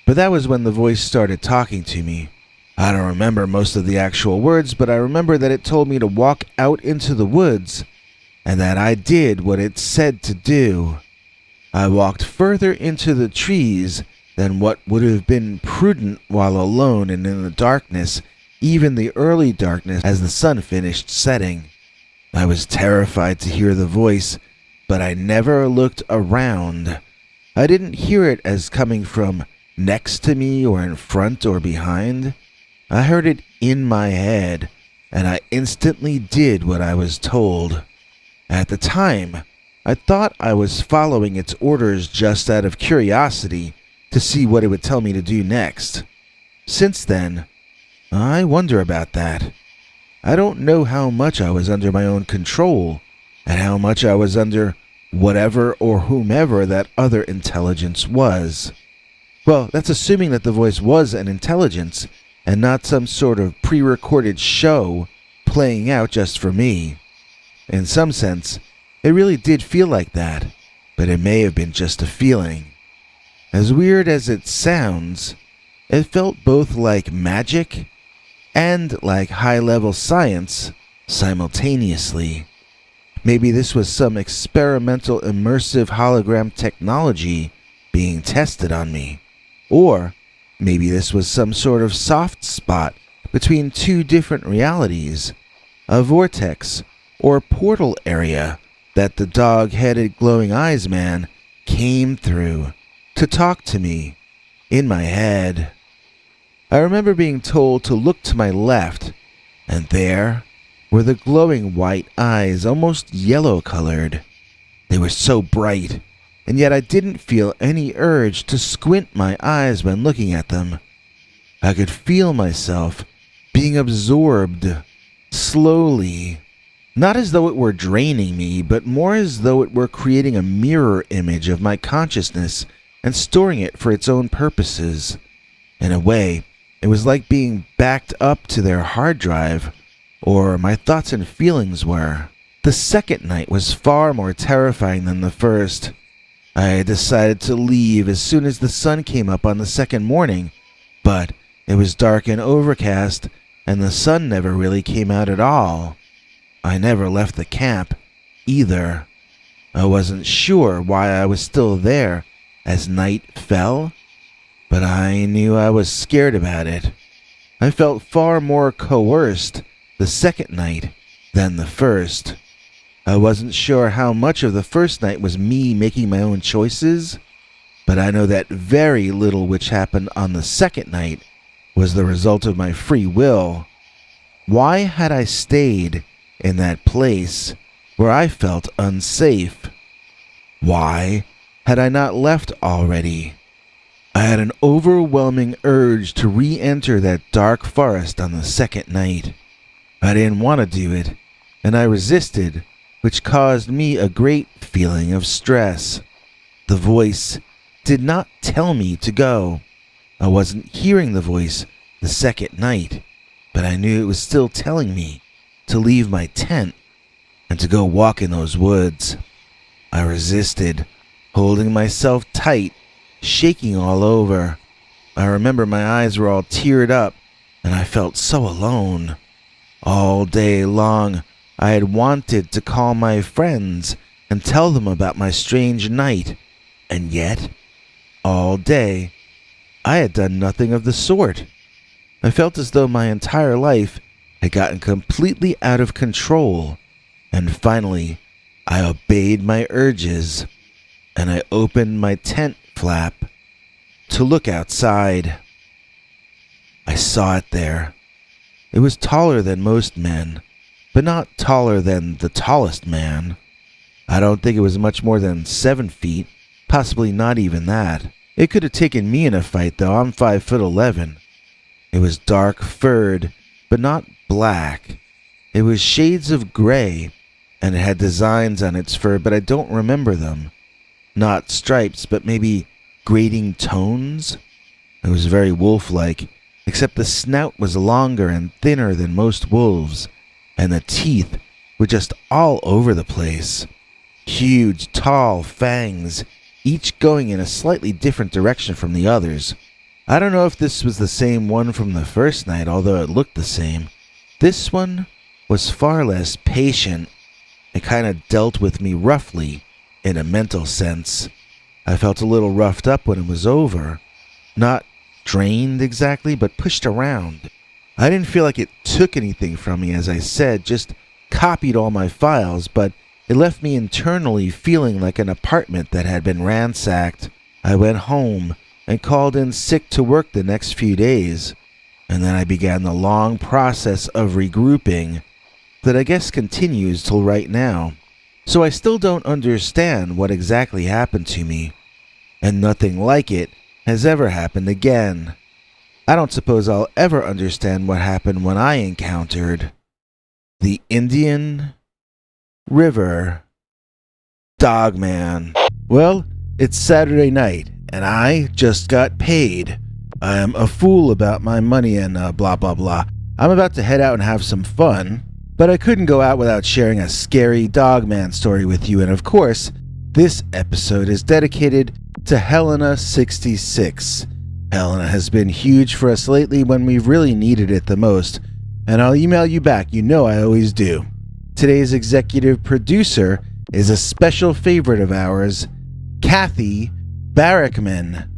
But that was when the voice started talking to me. I don't remember most of the actual words, but I remember that it told me to walk out into the woods, and that I did what it said to do. I walked further into the trees than what would have been prudent while alone and in the darkness, even the early darkness as the sun finished setting. I was terrified to hear the voice, but I never looked around. I didn't hear it as coming from next to me or in front or behind. I heard it in my head, and I instantly did what I was told. At the time, I thought I was following its orders just out of curiosity to see what it would tell me to do next. Since then, I wonder about that. I don't know how much I was under my own control, and how much I was under whatever or whomever that other intelligence was. Well, that's assuming that the voice was an intelligence, and not some sort of pre-recorded show playing out just for me. In some sense, it really did feel like that, but it may have been just a feeling. As weird as it sounds, it felt both like magic and like high-level science simultaneously. Maybe this was some experimental immersive hologram technology being tested on me. Or maybe this was some sort of soft spot between two different realities, a vortex or portal area that the dog-headed glowing eyes man came through to talk to me in my head. I remember being told to look to my left, and there were the glowing white eyes, almost yellow-colored. They were so bright, and yet I didn't feel any urge to squint my eyes when looking at them. I could feel myself being absorbed, slowly, not as though it were draining me, but more as though it were creating a mirror image of my consciousness and storing it for its own purposes. In a way, it was like being backed up to their hard drive, or my thoughts and feelings were. The second night was far more terrifying than the first. I had decided to leave as soon as the sun came up on the second morning, but it was dark and overcast, and the sun never really came out at all. I never left the camp, either. I wasn't sure why I was still there as night fell, but I knew I was scared about it. I felt far more coerced the second night than the first. I wasn't sure how much of the first night was me making my own choices, but I know that very little which happened on the second night was the result of my free will. Why had I stayed in that place where I felt unsafe? Why had I not left already? I had an overwhelming urge to re-enter that dark forest on the second night. I didn't want to do it, and I resisted, which caused me a great feeling of stress. The voice did not tell me to go. I wasn't hearing the voice the second night, but I knew it was still telling me to leave my tent and to go walk in those woods. I resisted, holding myself tight, shaking all over. I remember my eyes were all teared up, and I felt so alone. All day long, I had wanted to call my friends and tell them about my strange night, and yet, all day, I had done nothing of the sort. I felt as though my entire life had gotten completely out of control, and finally, I obeyed my urges, and I opened my tent flap to look outside. I saw it there. It was taller than most men, but not taller than the tallest man. I don't think it was much more than 7 feet, possibly not even that. It could have taken me in a fight, though. I'm 5'11". It was dark furred, but not black. It was shades of gray, and it had designs on its fur, but I don't remember them. Not stripes, but maybe grating tones. It was very wolf-like, except the snout was longer and thinner than most wolves, and the teeth were just all over the place. Huge, tall fangs, each going in a slightly different direction from the others. I don't know if this was the same one from the first night, although it looked the same. This one was far less patient. It kind of dealt with me roughly, in a mental sense. I felt a little roughed up when it was over. Not drained exactly, but pushed around. I didn't feel like it took anything from me, as I said, just copied all my files, but it left me internally feeling like an apartment that had been ransacked. I went home and called in sick to work the next few days, and then I began the long process of regrouping that I guess continues till right now. So I still don't understand what exactly happened to me, and nothing like it has ever happened again. I don't suppose I'll ever understand what happened when I encountered the Indian River Dogman. Well, it's Saturday night, and I just got paid. I am a fool about my money and blah blah blah. I'm about to head out and have some fun, but I couldn't go out without sharing a scary Dogman story with you, and of course, this episode is dedicated to Hellena 66. Hellena has been huge for us lately when we've really needed it the most, and I'll email you back, you know I always do. Today's executive producer is a special favorite of ours, Kathy Barrickman.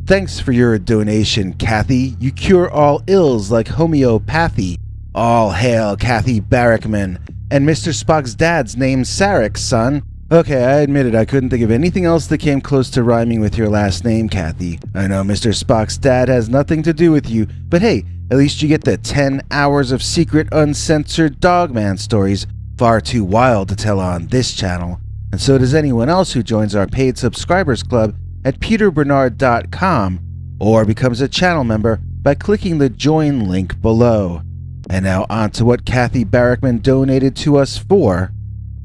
Thanks for your donation, Kathy. You cure all ills like homeopathy. All hail Kathy Barrickman. And Mr. Spock's dad's name's Sarek, son. Okay, I admitted I couldn't think of anything else that came close to rhyming with your last name, Kathy. I know Mr. Spock's dad has nothing to do with you, but hey, at least you get the 10 hours of secret uncensored Dogman stories, far too wild to tell on this channel. And so does anyone else who joins our paid subscribers club at peterbernard.com or becomes a channel member by clicking the join link below. And now on to what Kathy Barrickman donated to us for.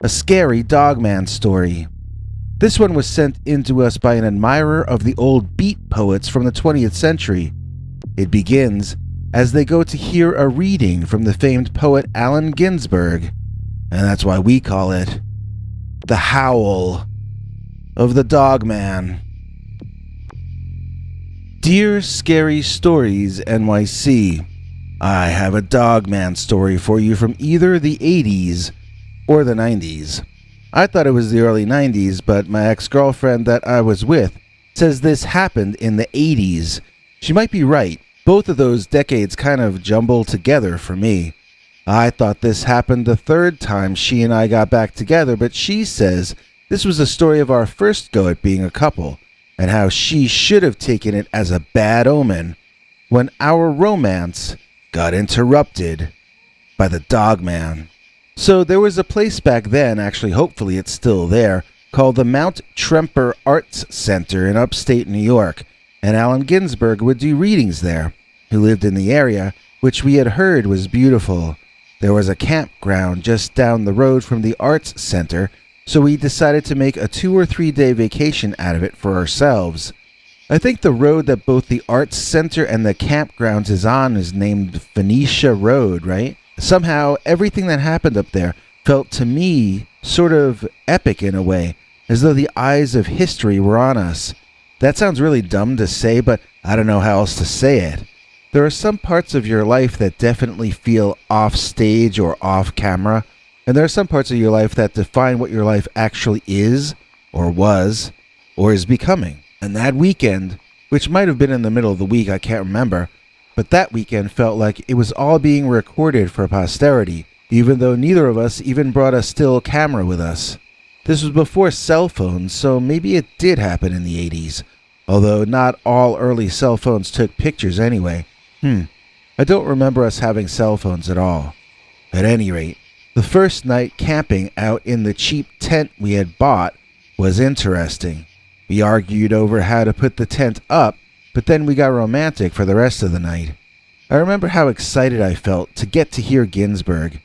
A scary Dogman story. This one was sent in to us by an admirer of the old beat poets from the 20th century. It begins as they go to hear a reading from the famed poet Allen Ginsberg, and that's why we call it The Howl of the Dogman. Dear Scary Stories NYC, I have a Dogman story for you from either the 80s or the 90s. I thought it was the early 90s, but my ex-girlfriend that I was with says this happened in the 80s. She might be right. Both of those decades kind of jumble together for me. I thought this happened the third time she and I got back together, but she says this was a story of our first go at being a couple, and how she should have taken it as a bad omen when our romance got interrupted by the Dogman. So there was a place back then, actually hopefully it's still there, called the Mount Tremper Arts Center in upstate New York, and Allen Ginsberg would do readings there, who lived in the area, which we had heard was beautiful. There was a campground just down the road from the Arts Center, so we decided to make a 2 or 3 day vacation out of it for ourselves. I think the road that both the Arts Center and the campgrounds is on is named Phoenicia Road, right? Somehow, everything that happened up there felt to me sort of epic in a way, as though the eyes of history were on us. That sounds really dumb to say, but I don't know how else to say it. There are some parts of your life that definitely feel off stage or off camera, and there are some parts of your life that define what your life actually is, or was, or is becoming. And that weekend, which might have been in the middle of the week, I can't remember, but that weekend felt like it was all being recorded for posterity, even though neither of us even brought a still camera with us. This was before cell phones, so maybe it did happen in the 80s, although not all early cell phones took pictures anyway. I don't remember us having cell phones at all. At any rate, the first night camping out in the cheap tent we had bought was interesting. We argued over how to put the tent up, but then we got romantic for the rest of the night. I remember how excited I felt to get to hear Ginsberg.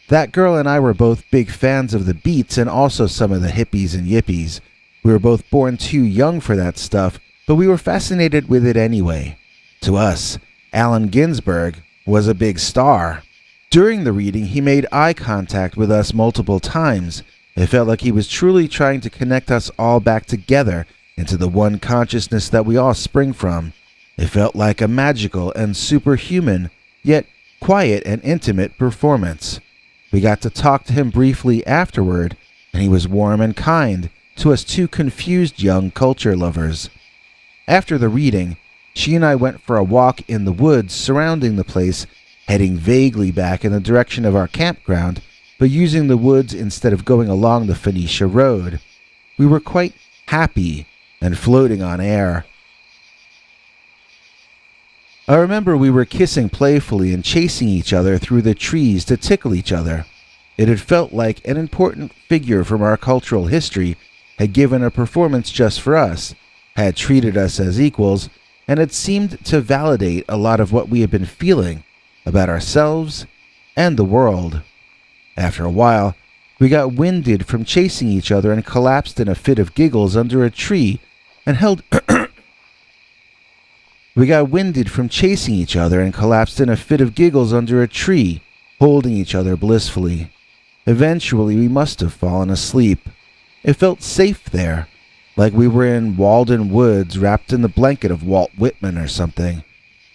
That girl and I were both big fans of the beats and also some of the hippies and yippies. We were both born too young for that stuff, but we were fascinated with it anyway. To us, Allen Ginsberg was a big star. During the reading, he made eye contact with us multiple times. It felt like he was truly trying to connect us all back together into the one consciousness that we all spring from. It felt like a magical and superhuman, yet quiet and intimate performance. We got to talk to him briefly afterward, and he was warm and kind to us two confused young culture lovers. After the reading, she and I went for a walk in the woods surrounding the place, heading vaguely back in the direction of our campground, but using the woods instead of going along the Phoenicia Road. We were quite happy and floating on air. I remember we were kissing playfully and chasing each other through the trees to tickle each other. It had felt like an important figure from our cultural history had given a performance just for us, had treated us as equals, and had seemed to validate a lot of what we had been feeling about ourselves and the world. After a while, we got winded from chasing each other and collapsed in a fit of giggles under a tree and held We got winded from chasing each other and collapsed in a fit of giggles under a tree, holding each other blissfully. Eventually, we must have fallen asleep. It felt safe there, like we were in Walden Woods wrapped in the blanket of Walt Whitman or something.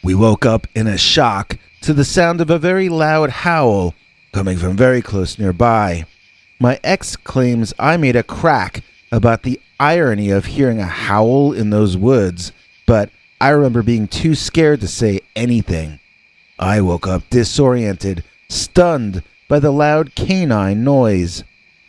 We woke up in a shock to the sound of a very loud howl coming from very close nearby. My ex claims I made a crack about the irony of hearing a howl in those woods, but I remember being too scared to say anything. I woke up disoriented, stunned by the loud canine noise,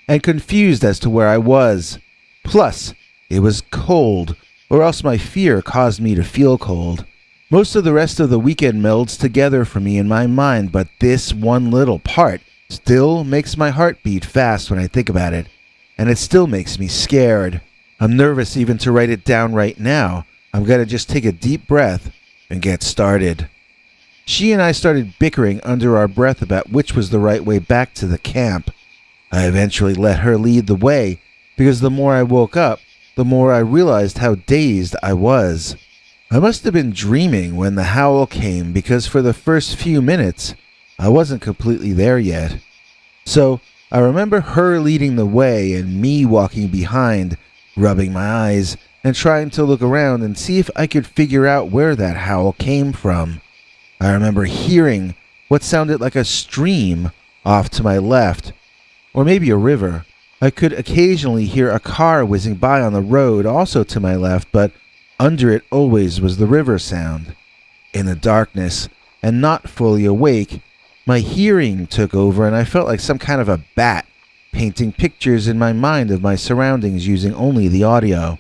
and confused as to where I was. Plus, it was cold, or else my fear caused me to feel cold. Most of the rest of the weekend melds together for me in my mind, but this one little part still makes my heart beat fast when I think about it, and it still makes me scared. I'm nervous even to write it down right now. I'm going to just take a deep breath and get started. She and I started bickering under our breath about which was the right way back to the camp. I eventually let her lead the way, because the more I woke up, the more I realized how dazed I was. I must have been dreaming when the howl came, because for the first few minutes, I wasn't completely there yet. So, I remember her leading the way and me walking behind, rubbing my eyes, and trying to look around and see if I could figure out where that howl came from. I remember hearing what sounded like a stream off to my left, or maybe a river. I could occasionally hear a car whizzing by on the road also to my left, but under it always was the river sound. In the darkness, and not fully awake, my hearing took over and I felt like some kind of a bat, painting pictures in my mind of my surroundings using only the audio.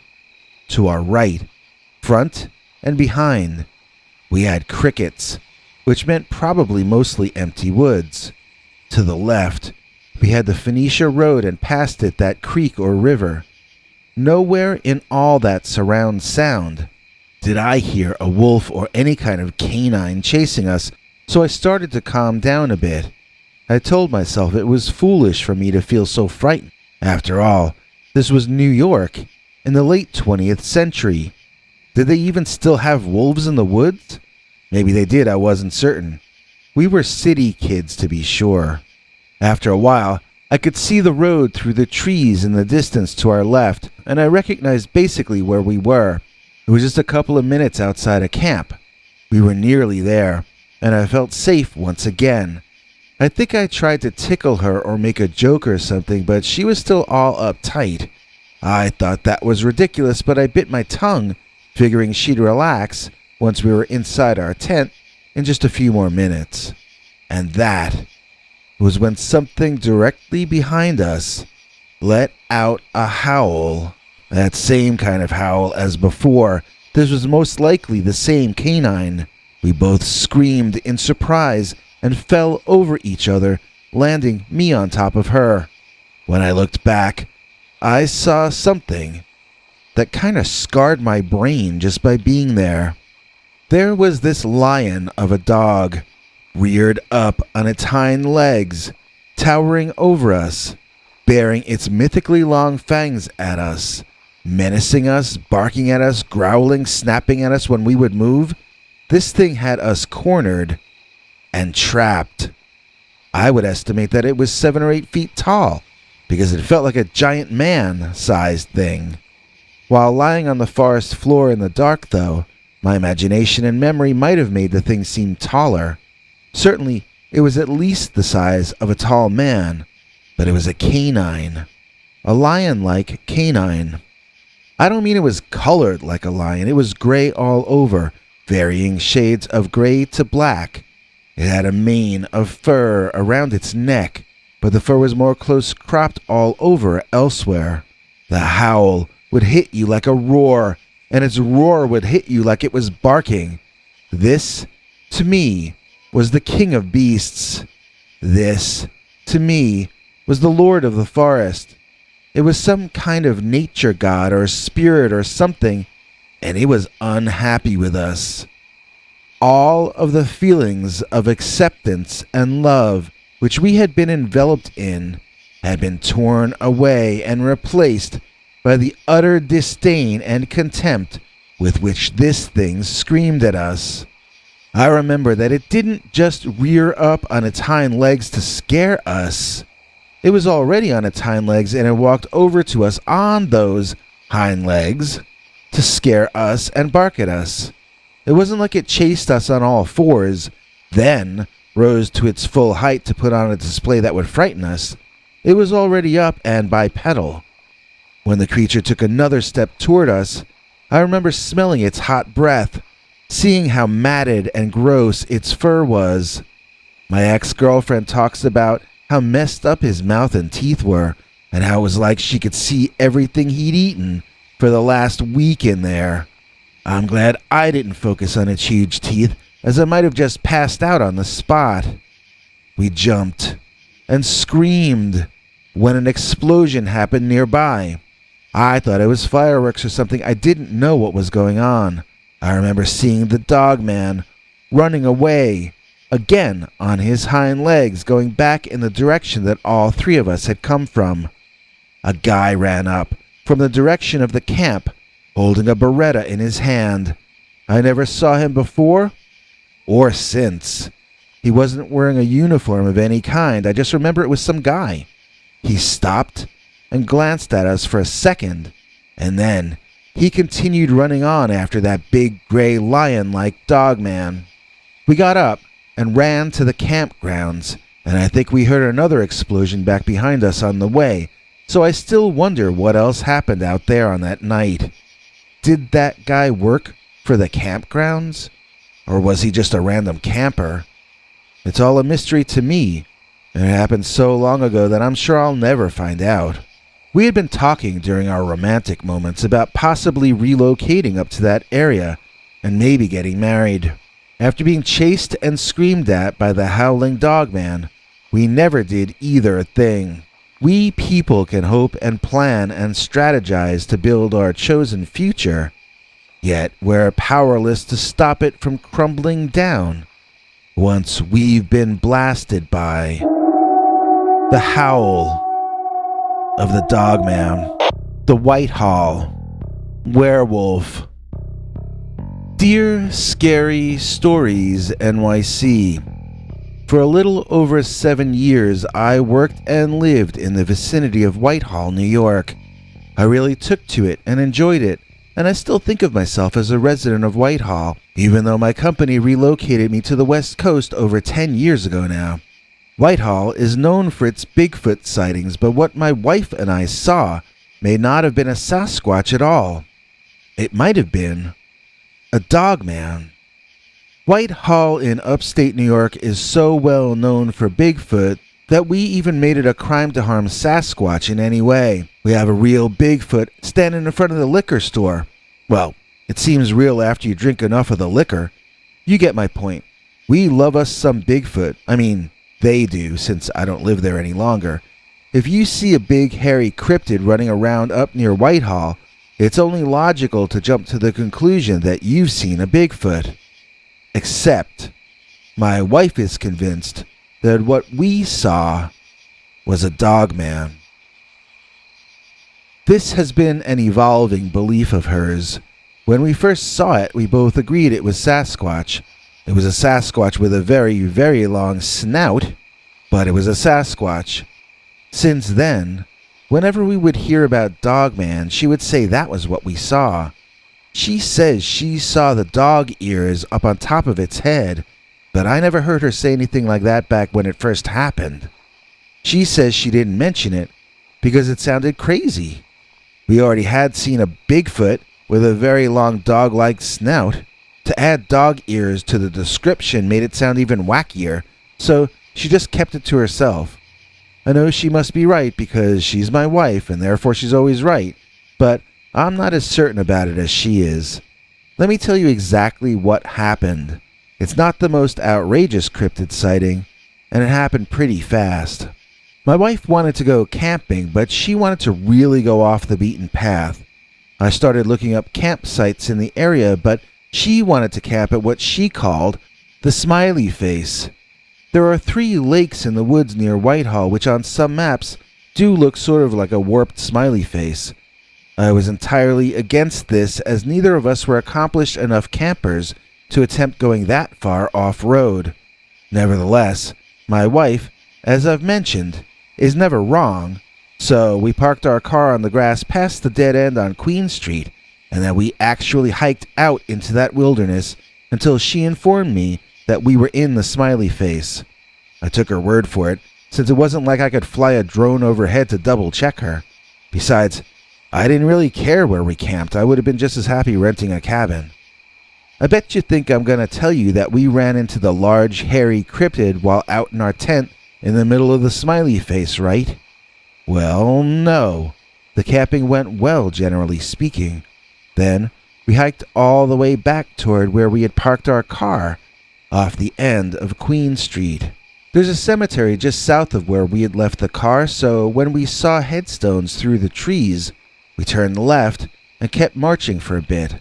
To our right, front, and behind, we had crickets, which meant probably mostly empty woods. To the left, we had the Phoenicia Road and past it that creek or river. Nowhere in all that surround sound did I hear a wolf or any kind of canine chasing us, so I started to calm down a bit. I told myself it was foolish for me to feel so frightened. After all, this was New York in the late 20th century. Did they even still have wolves in the woods? Maybe they did, I wasn't certain. We were city kids, to be sure. After a while, I could see the road through the trees in the distance to our left, and I recognized basically where we were. It was just a couple of minutes outside a camp. We were nearly there, and I felt safe once again. I think I tried to tickle her or make a joke or something, but she was still all uptight. I thought that was ridiculous, but I bit my tongue, figuring she'd relax once we were inside our tent in just a few more minutes. And that was when something directly behind us let out a howl. That same kind of howl as before. This was most likely the same canine. We both screamed in surprise and fell over each other, landing me on top of her. When I looked back, I saw something that kind of scarred my brain just by being there. There was this lion of a dog, reared up on its hind legs, towering over us, baring its mythically long fangs at us, menacing us, barking at us, growling, snapping at us when we would move. This thing had us cornered and trapped. I would estimate that it was 7 or 8 feet tall, because it felt like a giant man-sized thing. While lying on the forest floor in the dark, though, my imagination and memory might have made the thing seem taller. Certainly, it was at least the size of a tall man, but it was a canine. A lion-like canine. I don't mean it was colored like a lion. It was gray all over, varying shades of gray to black. It had a mane of fur around its neck, but the fur was more close-cropped all over elsewhere. The howl would hit you like a roar, and its roar would hit you like it was barking. This, to me, was the king of beasts. This, to me, was the lord of the forest. It was some kind of nature god or spirit or something, and he was unhappy with us. All of the feelings of acceptance and love which we had been enveloped in had been torn away and replaced by the utter disdain and contempt with which this thing screamed at us. I remember that it didn't just rear up on its hind legs to scare us. It was already on its hind legs, and it walked over to us on those hind legs to scare us and bark at us. It wasn't like it chased us on all fours, then rose to its full height to put on a display that would frighten us. It was already up and bipedal. When the creature took another step toward us, I remember smelling its hot breath, seeing how matted and gross its fur was. My ex-girlfriend talks about how messed up his mouth and teeth were, and how it was like she could see everything he'd eaten for the last week in there. I'm glad I didn't focus on its huge teeth, as I might have just passed out on the spot. We jumped and screamed when an explosion happened nearby. I thought it was fireworks or something. I didn't know what was going on. I remember seeing the Dogman running away, again on his hind legs, going back in the direction that all three of us had come from. A guy ran up from the direction of the camp, holding a Beretta in his hand. I never saw him before or since. He wasn't wearing a uniform of any kind. I just remember it was some guy. He stopped and glanced at us for a second, and then he continued running on after that big gray lion-like Dogman. We got up and ran to the campgrounds, and I think we heard another explosion back behind us on the way, so I still wonder what else happened out there on that night. Did that guy work for the campgrounds? Or was he just a random camper? It's all a mystery to me, and it happened so long ago that I'm sure I'll never find out. We had been talking during our romantic moments about possibly relocating up to that area and maybe getting married. After being chased and screamed at by the howling Dogman, we never did either thing. We people can hope and plan and strategize to build our chosen future, yet we're powerless to stop it from crumbling down once we've been blasted by the howl of the Dogman, the Whitehall werewolf. Dear Scary Stories NYC, for a little over 7 years, I worked and lived in the vicinity of Whitehall, New York. I really took to it and enjoyed it, and I still think of myself as a resident of Whitehall, even though my company relocated me to the West Coast over 10 years ago now. Whitehall is known for its Bigfoot sightings, but what my wife and I saw may not have been a Sasquatch at all. It might have been a Dogman. Whitehall in upstate New York is so well known for Bigfoot that we even made it a crime to harm Sasquatch in any way. We have a real Bigfoot standing in front of the liquor store. Well, it seems real after you drink enough of the liquor. You get my point. We love us some Bigfoot. I mean, they do, since I don't live there any longer. If you see a big hairy cryptid running around up near Whitehall, it's only logical to jump to the conclusion that you've seen a Bigfoot. Except, my wife is convinced that what we saw was a Dogman. This has been an evolving belief of hers. When we first saw it, we both agreed it was Sasquatch. It was a Sasquatch with a very, very long snout, but it was a Sasquatch. Since then, whenever we would hear about Dogman, she would say that was what we saw. She says she saw the dog ears up on top of its head, but I never heard her say anything like that back when it first happened. She says she didn't mention it because it sounded crazy. We already had seen a Bigfoot with a very long dog-like snout. To add dog ears to the description made it sound even wackier, so she just kept it to herself. I know she must be right because she's my wife and therefore she's always right, but I'm not as certain about it as she is. Let me tell you exactly what happened. It's not the most outrageous cryptid sighting, and it happened pretty fast. My wife wanted to go camping, but she wanted to really go off the beaten path. I started looking up campsites in the area, but she wanted to camp at what she called the Smiley Face. There are 3 lakes in the woods near Whitehall, which on some maps do look sort of like a warped smiley face. I was entirely against this, as neither of us were accomplished enough campers to attempt going that far off-road. Nevertheless, my wife, as I've mentioned, is never wrong, so we parked our car on the grass past the dead end on Queen Street, and then we actually hiked out into that wilderness until she informed me that we were in the Smiley Face. I took her word for it, since it wasn't like I could fly a drone overhead to double-check her. Besides, I didn't really care where we camped. I would have been just as happy renting a cabin. I bet you think I'm going to tell you that we ran into the large, hairy cryptid while out in our tent in the middle of the Smiley Face, right? Well, no. The camping went well, generally speaking. Then, we hiked all the way back toward where we had parked our car, off the end of Queen Street. There's a cemetery just south of where we had left the car, so when we saw headstones through the trees, we turned left and kept marching for a bit.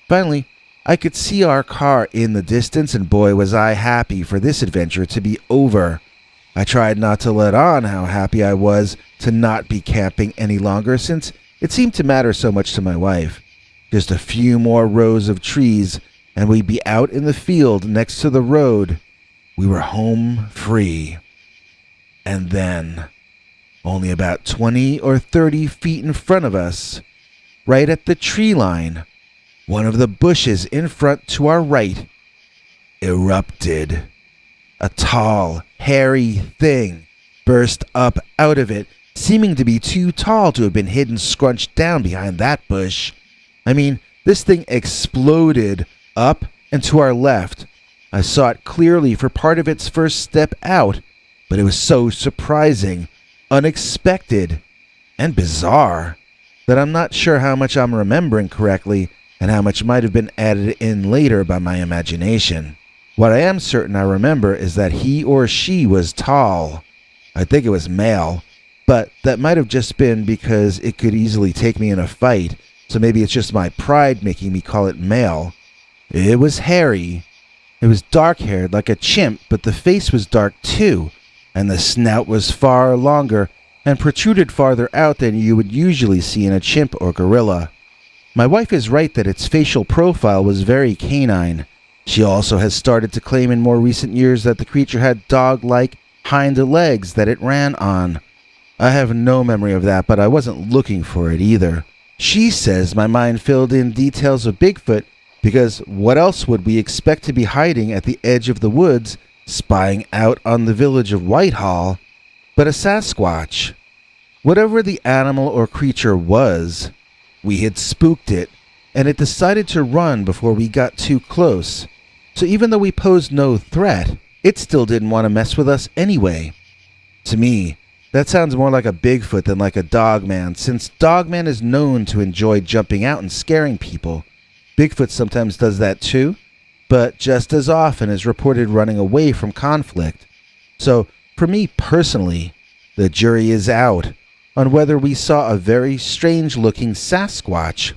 Finally, I could see our car in the distance, and boy was I happy for this adventure to be over. I tried not to let on how happy I was to not be camping any longer, since it seemed to matter so much to my wife. Just a few more rows of trees, and we'd be out in the field next to the road. We were home free. And then, only about 20 or 30 feet in front of us, right at the tree line, one of the bushes in front to our right erupted. A tall, hairy thing burst up out of it, seeming to be too tall to have been hidden scrunched down behind that bush. I mean, this thing exploded up and to our left. I saw it clearly for part of its first step out, but it was so surprising, unexpected, and bizarre that I'm not sure how much I'm remembering correctly and how much might have been added in later by my imagination. What I am certain I remember is that he or she was tall. I think it was male, but that might have just been because it could easily take me in a fight, so maybe it's just my pride making me call it male. It was hairy. It was dark-haired like a chimp, but the face was dark too, and the snout was far longer and protruded farther out than you would usually see in a chimp or gorilla. My wife is right that its facial profile was very canine. She also has started to claim in more recent years that the creature had dog-like hind legs that it ran on. I have no memory of that, but I wasn't looking for it either. She says my mind filled in details of Bigfoot because what else would we expect to be hiding at the edge of the woods, spying out on the village of Whitehall, but a Sasquatch? Whatever the animal or creature was, we had spooked it, and it decided to run before we got too close. So even though we posed no threat, it still didn't want to mess with us anyway. To me, that sounds more like a Bigfoot than like a Dogman, since Dogman is known to enjoy jumping out and scaring people. Bigfoot sometimes does that too, but just as often is reported running away from conflict. So, for me personally, the jury is out on whether we saw a very strange-looking Sasquatch,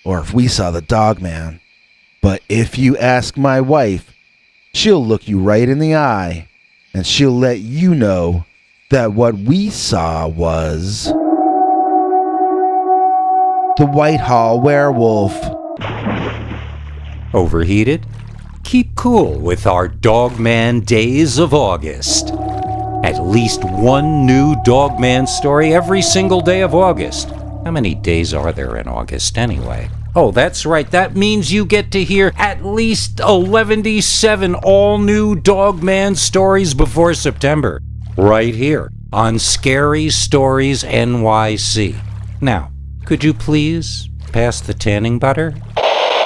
or if we saw the Dogman. But if you ask my wife, she'll look you right in the eye, and she'll let you know that what we saw was the Whitehall werewolf. Overheated? Keep cool with our Dogman Days of August. At least one new Dogman story every single day of August. How many days are there in August anyway? Oh, that's right. That means you get to hear at least 117 all-new Dogman stories before September. Right here on Scary Stories NYC. Now, could you please pass the tanning butter?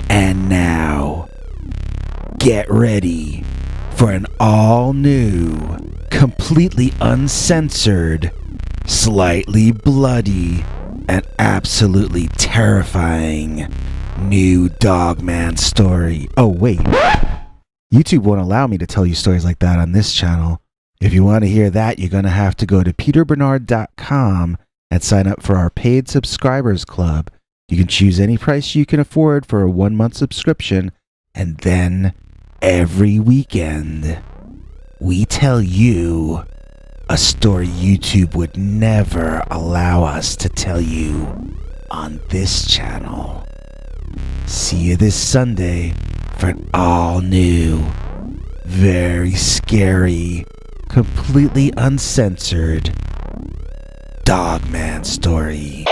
And now, get ready for an all-new, completely uncensored, slightly bloody, an absolutely terrifying new Dogman story. Oh, wait. YouTube won't allow me to tell you stories like that on this channel. If you want to hear that, you're going to have to go to peterbernard.com and sign up for our paid subscribers club. You can choose any price you can afford for a 1-month subscription, and then every weekend, we tell you a story YouTube would never allow us to tell you on this channel. See you this Sunday for an all-new, very scary, completely uncensored Dogman story.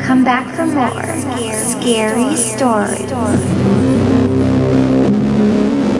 Come back for more scary stories.